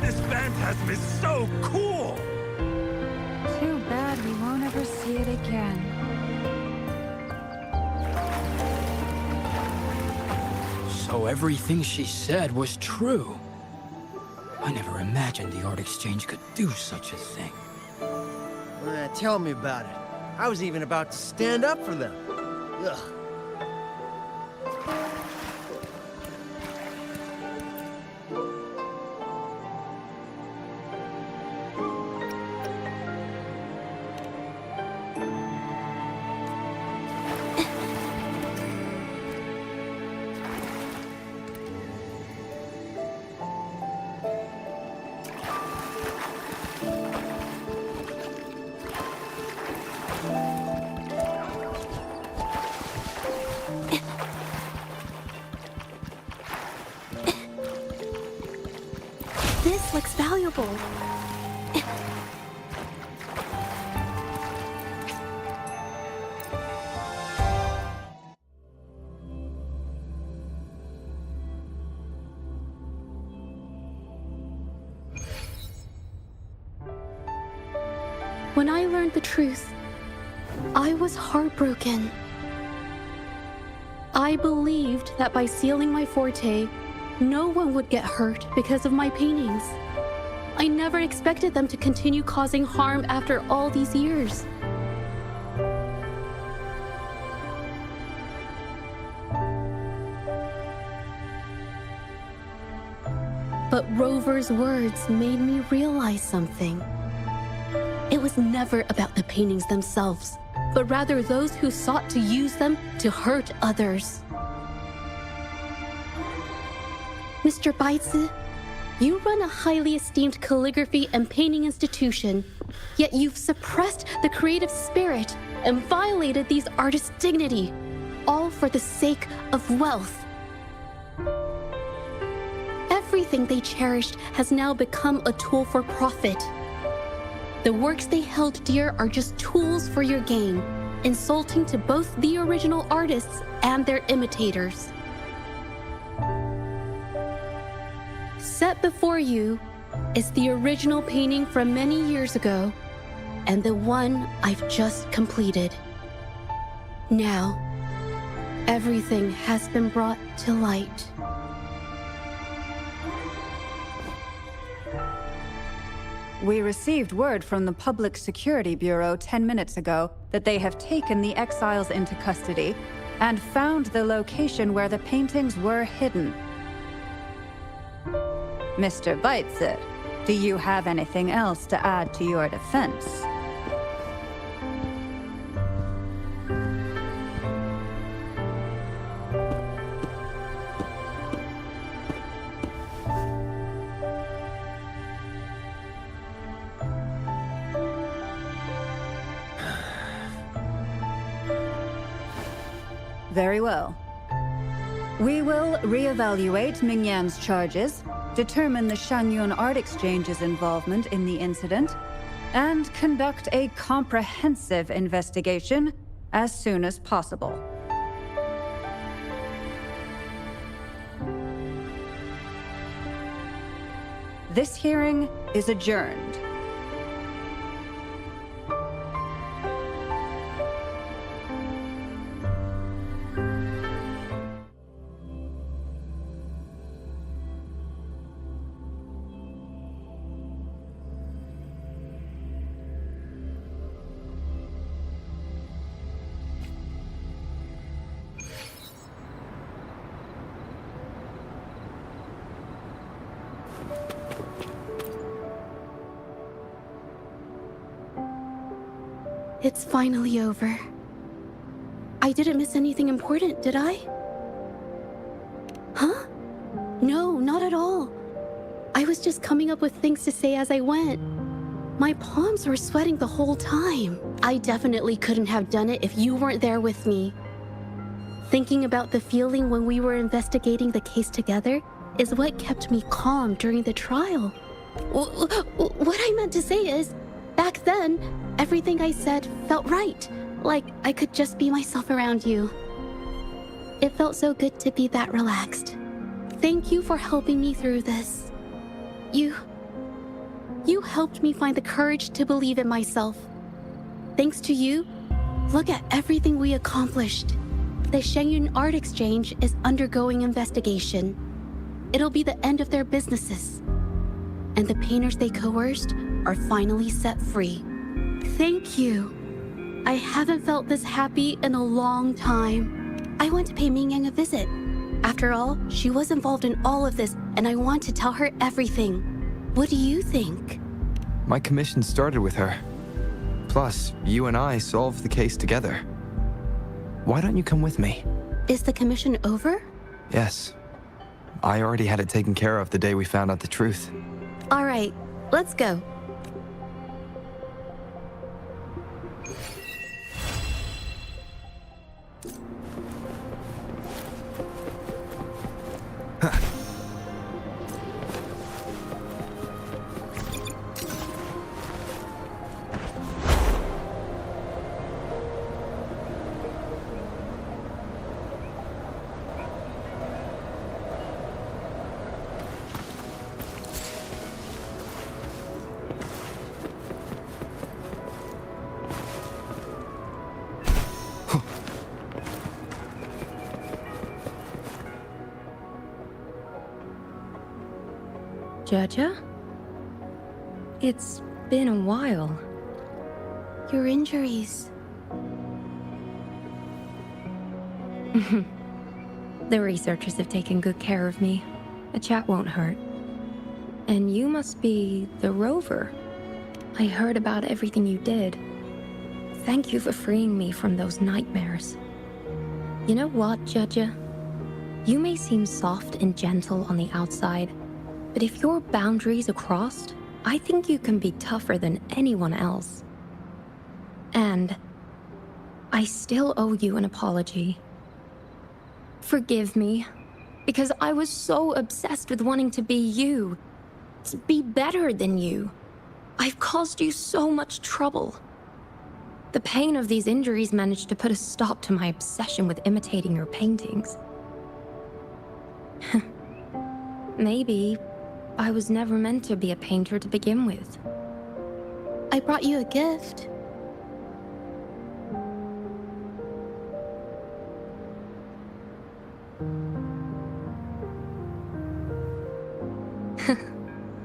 This phantasm is so cool! Too bad we won't ever see it again. So everything she said was true. I never imagined the art exchange could do such a thing. Tell me about it. I was even about to stand up for them. Ugh. This looks valuable. When I learned the truth, I was heartbroken. I believed that by sealing my forte, no one would get hurt because of my paintings. I never expected them to continue causing harm after all these years. But Rover's words made me realize something. It was never about the paintings themselves, but rather those who sought to use them to hurt others. Mr. Baitsu, you run a highly esteemed calligraphy and painting institution, yet you've suppressed the creative spirit and violated these artists' dignity, all for the sake of wealth. Everything they cherished has now become a tool for profit. The works they held dear are just tools for your gain, insulting to both the original artists and their imitators. Set before you is the original painting from many years ago, and the one I've just completed. Now, everything has been brought to light. We received word from the Public Security Bureau 10 minutes ago that they have taken the exiles into custody and found the location where the paintings were hidden. Mr. Baitsu, do you have anything else to add to your defense? Very well. We will reevaluate Mingyan's charges, determine the Shanyun Art Exchange's involvement in the incident, and conduct a comprehensive investigation as soon as possible. This hearing is adjourned. It's finally over. I didn't miss anything important, did I? Huh? No, not at all. I was just coming up with things to say as I went. My palms were sweating the whole time. I definitely couldn't have done it if you weren't there with me. Thinking about the feeling when we were investigating the case together is what kept me calm during the trial. What I meant to say is, back then, everything I said felt right. Like I could just be myself around you. It felt so good to be that relaxed. Thank you for helping me through this. You helped me find the courage to believe in myself. Thanks to you, look at everything we accomplished. The Shanyun Art Exchange is undergoing investigation. It'll be the end of their businesses. And the painters they coerced are finally set free. Thank you. I haven't felt this happy in a long time. I want to pay Mingyang a visit. After all, she was involved in all of this, and I want to tell her everything. What do you think? My commission started with her. Plus, you and I solved the case together. Why don't you come with me? Is the commission over? Yes. I already had it taken care of the day we found out the truth. All right, let's go. Judge? It's been a while. Your injuries. The researchers have taken good care of me. A chat won't hurt. And you must be the Rover. I heard about everything you did. Thank you for freeing me from those nightmares. You know what, Judge? You may seem soft and gentle on the outside, but if your boundaries are crossed, I think you can be tougher than anyone else. And I still owe you an apology. Forgive me, because I was so obsessed with wanting to be you, to be better than you. I've caused you so much trouble. The pain of these injuries managed to put a stop to my obsession with imitating your paintings. Maybe I was never meant to be a painter to begin with. I brought you a gift.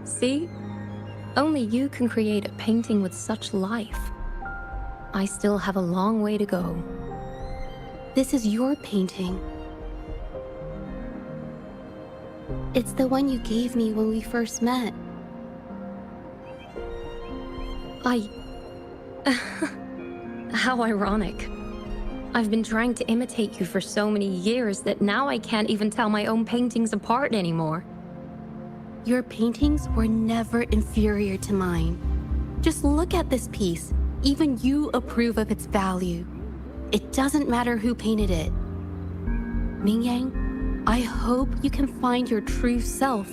See? Only you can create a painting with such life. I still have a long way to go. This is your painting. It's the one you gave me when we first met. How ironic. I've been trying to imitate you for so many years that now I can't even tell my own paintings apart anymore. Your paintings were never inferior to mine. Just look at this piece. Even you approve of its value. It doesn't matter who painted it. Mingyang, I hope you can find your true self,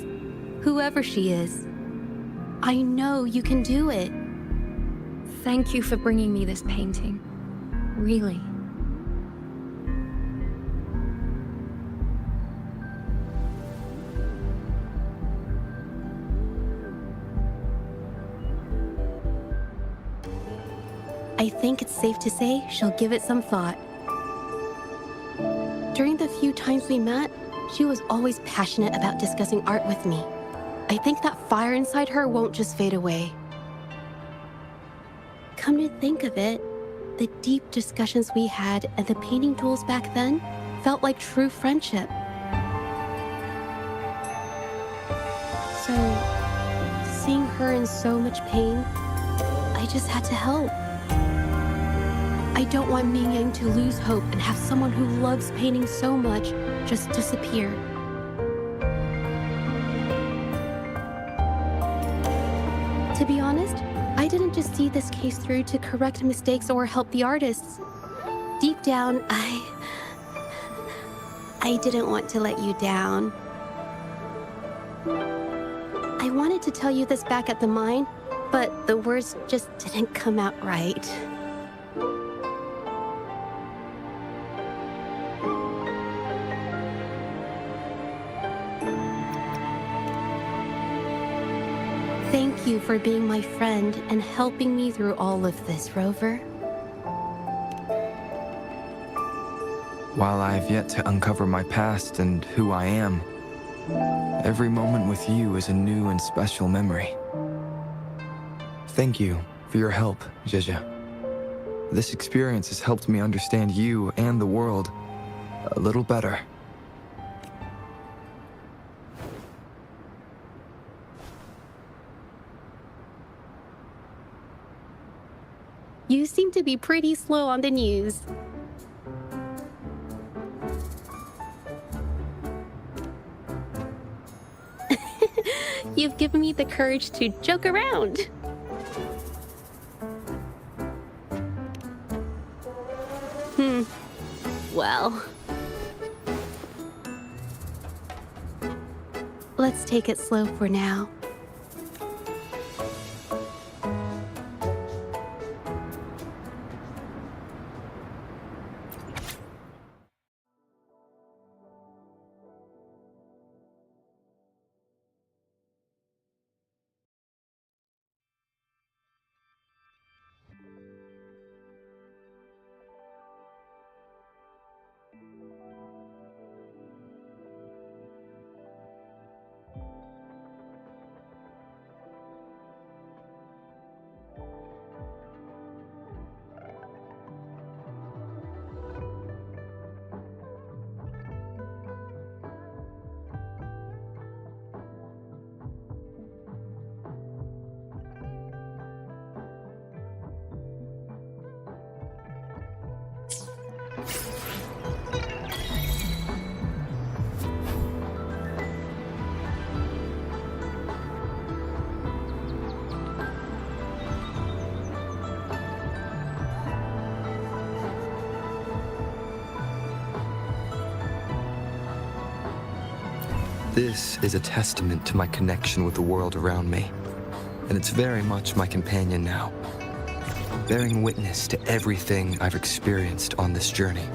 whoever she is. I know you can do it. Thank you for bringing me this painting. Really. I think it's safe to say she'll give it some thought. During the few times we met, she was always passionate about discussing art with me. I think that fire inside her won't just fade away. Come to think of it, the deep discussions we had and the painting duels back then felt like true friendship. So, seeing her in so much pain, I just had to help. I don't want Mingyang to lose hope and have someone who loves painting so much just disappear. To be honest, I didn't just see this case through to correct mistakes or help the artists. Deep down, I didn't want to let you down. I wanted to tell you this back at the mine, but the words just didn't come out right. Thank you for being my friend and helping me through all of this, Rover. While I have yet to uncover my past and who I am, every moment with you is a new and special memory. Thank you for your help, Zhezhe. This experience has helped me understand you and the world a little better. You seem to be pretty slow on the news. You've given me the courage to joke around. Well, let's take it slow for now. This is a testament to my connection with the world around me, and it's very much my companion now, bearing witness to everything I've experienced on this journey.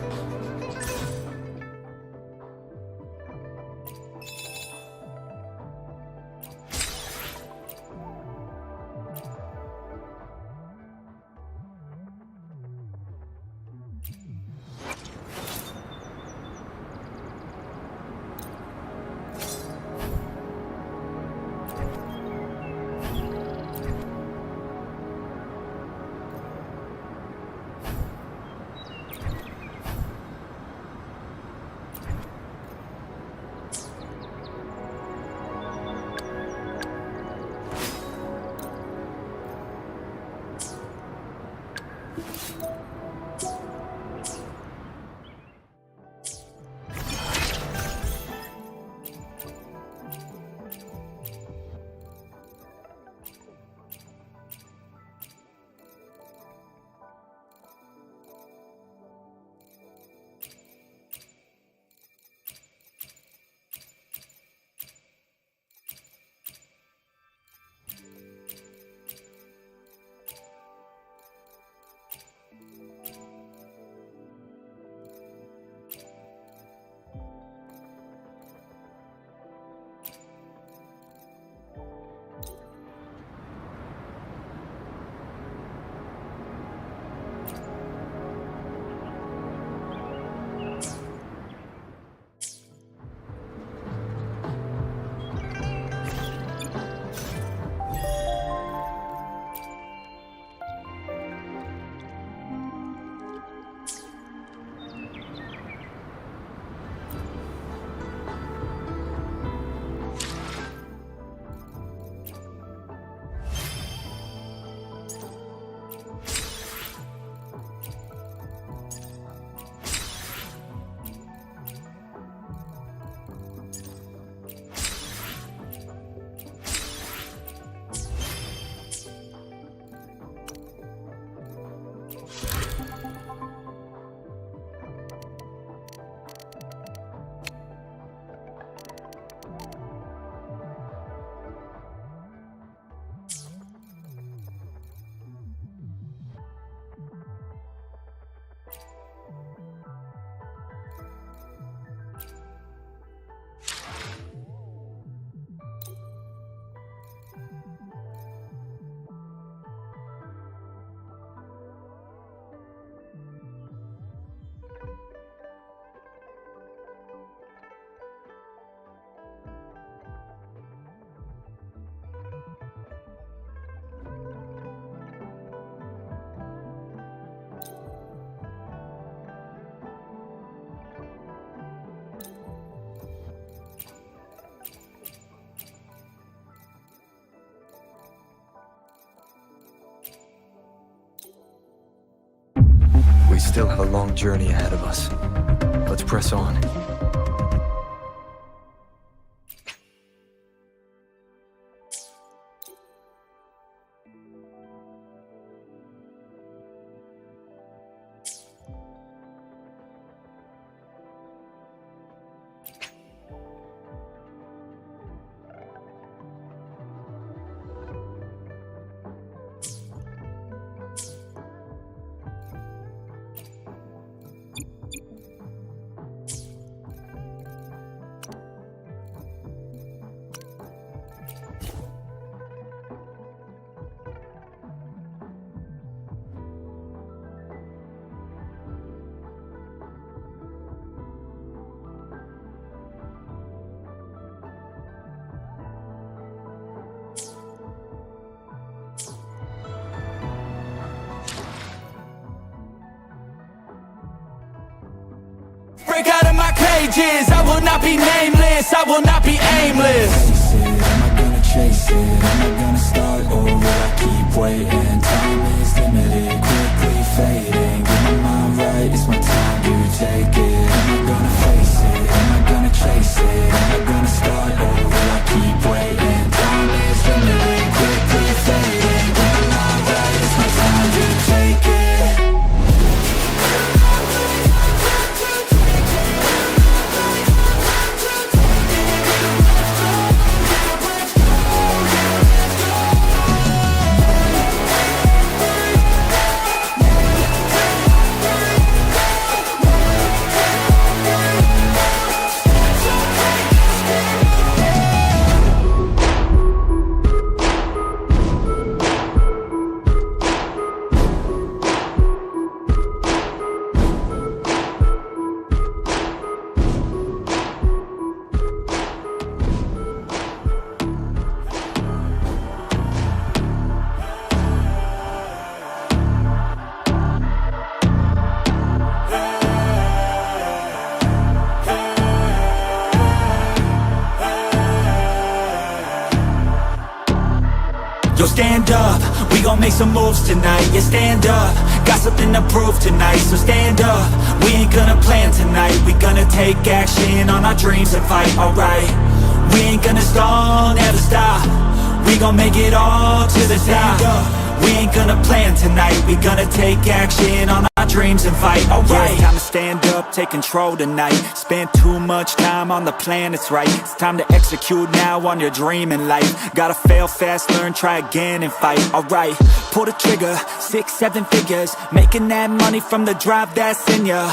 we still have a long journey ahead of us. Let's press on. Break out of my cages, I will not be nameless, I will not be aimless. Am I gonna chase it? Am I gonna start or will I keep waiting? Time is limited, quickly fading. Get my mind right, it's my time to take it. Am I gonna face it? Am I gonna chase it? Am I gonna start or will I keep waiting? Time is limited, quickly fading. Get my mind right, it's my time to take it. Yo, stand up, we gon' make some moves tonight. Yeah, stand up, got something to prove tonight. So stand up, we ain't gonna plan tonight. We gonna take action on our dreams and fight, alright. We ain't gonna stall, never stop. We gon' make it all to the top. We ain't gonna plan tonight. We gonna take action on our dreams and fight, alright. Yeah, it's time to stand up, take control tonight. Spend too much time on the plan, it's right. It's time to execute now on your dream in life. Gotta fail fast, learn, try again and fight, alright. Pull the trigger, 6, 7 figures. Making that money from the drive that's in ya.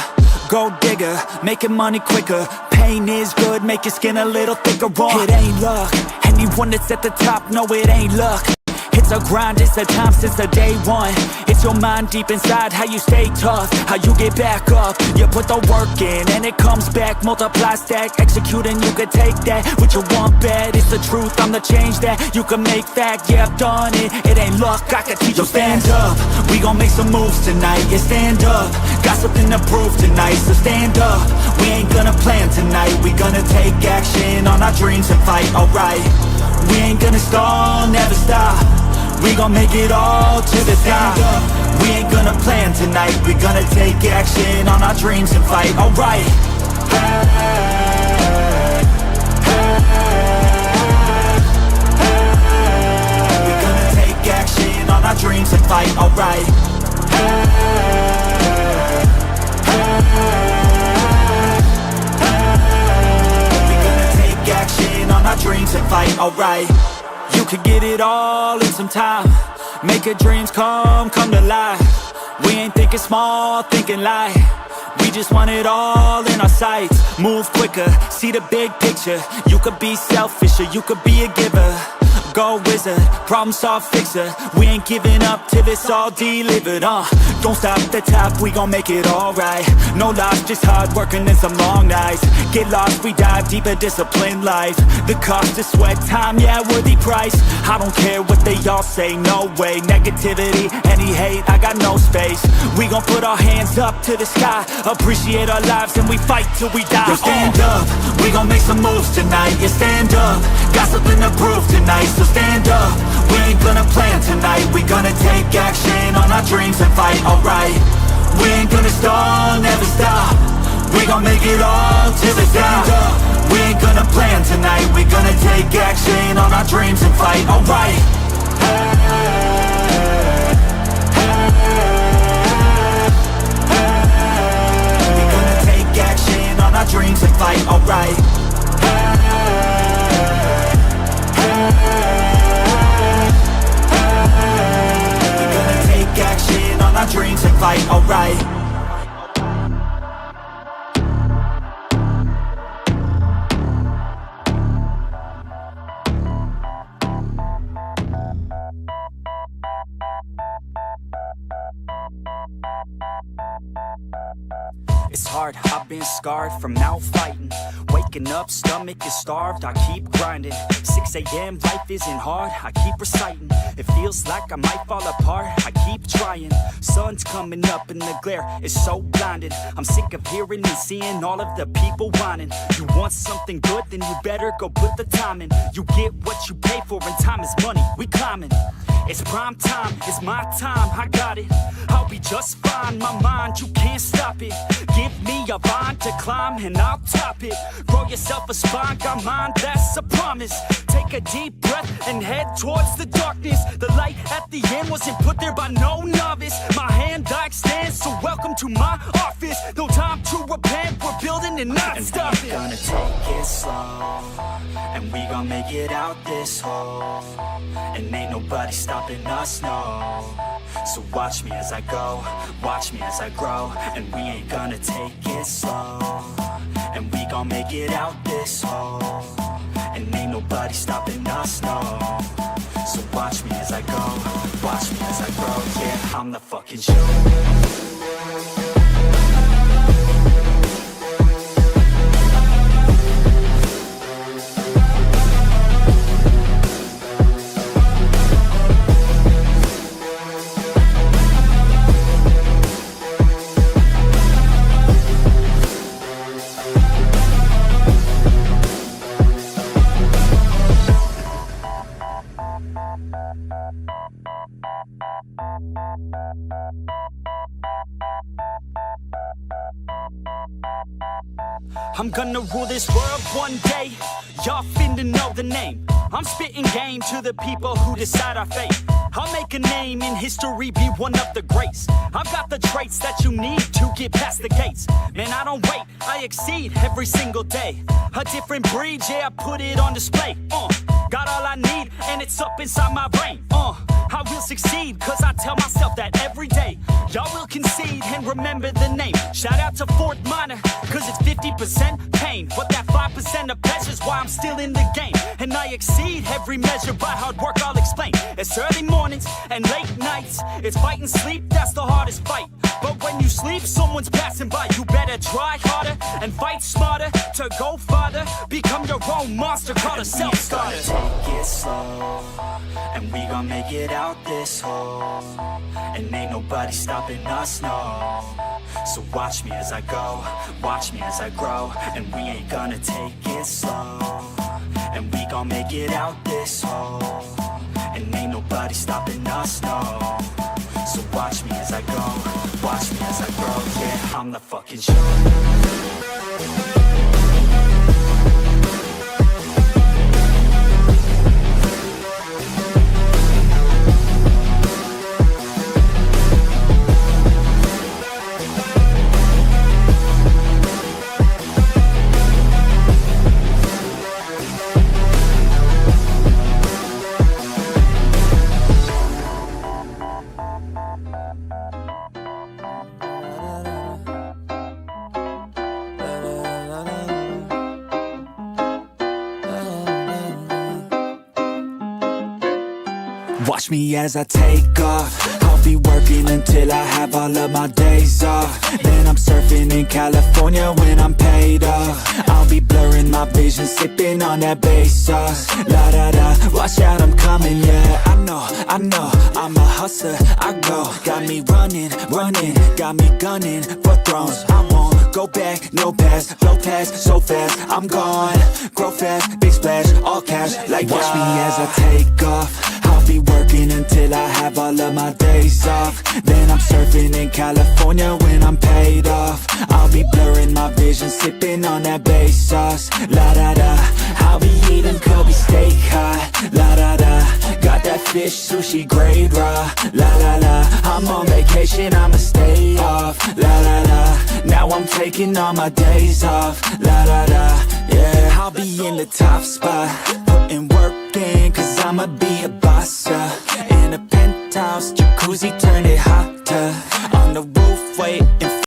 Gold digger, making money quicker. Pain is good, make your skin a little thicker. It ain't luck, anyone that's at the top, no it ain't luck. It's a grind, it's a time since the day one. It's your mind deep inside, how you stay tough, how you get back up. You put the work in and it comes back. Multiply, stack, execute and you can take that. What you want bad, it's the truth, I'm the change that you can make fact. Yeah, I've done it, it ain't luck, I can teach you. Stand up, we gon' make some moves tonight. Yeah, stand up, got something to prove tonight. So stand up, we ain't gonna plan tonight. We gonna take action on our dreams and fight, alright. We ain't gonna stall, never stop. We gon' make it all to the top. We ain't gonna plan tonight. We gonna take action on our dreams and fight, alright. Hey, hey, hey. We gonna take action on our dreams and fight, alright. Hey, hey, hey. We gonna take action on our dreams and fight, alright. You could get it all in some time. Make your dreams come to life. We ain't thinking small, thinking light. We just want it all in our sights. Move quicker, see the big picture. You could be selfish or you could be a giver. Go wizard, problem solve fixer. We ain't giving up till it's all delivered, Don't stop at the top, we gon' make it alright. No loss, just hard working and some long nights. Get lost, we dive deeper, disciplined life. The cost is sweat, time, yeah, worthy price. I don't care what they all say, no way. Negativity, any hate, I got no space. We gon' put our hands up to the sky. Appreciate our lives and we fight till we die. Yo, stand up, we gon' make some moves tonight. Yeah, stand up, got something to prove tonight. So stand up, we ain't gonna plan tonight. We gonna take action on our dreams and fight, alright. We ain't gonna stall, never stop. We gon' make it all till the top. We ain't gonna plan tonight. We gonna take action on our dreams and fight. Alright. We gonna take action on our dreams and fight. Alright. We gonna take action on our dreams and fight. Alright. It's hard, I've been scarred from out fighting. Waking up, stomach is starved, I keep grinding. 6 a.m, life isn't hard, I keep reciting. It feels like I might fall apart, I keep trying. Sun's coming up and the glare is so blinding. I'm sick of hearing and seeing all of the people whining. You want something good, then you better go put the time in. You get what you pay for and time is money, we climbing. It's prime time, it's my time, I got it. I'll be just fine, my mind, you can't stop it. Give me a vine to climb and I'll top it. Grow yourself a spine, got mine, that's a promise. Take a deep breath and head towards the darkness. The light at the end wasn't put there by no novice. My hand I extend, so welcome to my office. No time to repent, we're building and not stopping. And we gonna take it slow, and we gon' make it out this hole. And ain't nobody stopping us, no. So watch me as I go, watch me as I grow. And we ain't gonna take it slow, and we gon' make it out this hole. And ain't nobody stopping us, no. So watch me as I go, watch me as I grow. Yeah, I'm the fucking show. I'm gonna rule this world one day. Y'all finna know the name. I'm spitting game to the people who decide our fate. I'll make a name in history, be one of the greats. I've got the traits that you need to get past the gates. Man, I don't wait, I exceed every single day. A different breed, yeah, I put it on display. Got all I need, and it's up inside my brain. I will succeed, cause I tell myself that every day. Y'all will concede and remember the name. Shout out to Fort Minor, cause it's 50% pain. But that 5% of pleasure's why I'm still in the game. And I exceed every measure by hard work, I'll explain. It's early mornings and late nights. It's fight and sleep, that's the hardest fight. But when you sleep, someone's passing by. You better try harder and fight smarter to go farther. Become your own monster, call a self-starter. Take it slow, and we gon' make it out this hole. And ain't nobody stopping us, no. So watch me as I go, watch me as I grow. And we ain't gonna take it slow, and we gon' make it out this hole. And ain't nobody stopping us, no. So watch me as I go, watch me as I grow. Yeah, I'm the fucking show. Watch me as I take off. I'll be working until I have all of my days off. Then I'm surfing in California when I'm paid off. I'll be blurring my vision, sipping on that bass sauce. La da da, watch out, I'm coming, yeah. I know, I'm a hustler, I go. Got me running, got me gunning for thrones. I won't go back, no pass, blow past so fast. I'm gone, grow fast, big splash, all cash like watch me as I take off. I'll be working until I have all of my days off. Then I'm surfing in California when I'm paid off. I'll be blurring my vision, sipping on that bass sauce. La da da, I'll be eating Kobe steak hot. La da da, got that fish sushi grade raw. La la la, I'm on vacation, I'ma stay off. La la la, now I'm taking all my days off. La da da, yeah. I'll be in the top spot, putting work in, cause I'ma be a boss, yeah. In a penthouse, jacuzzi, turn it hot.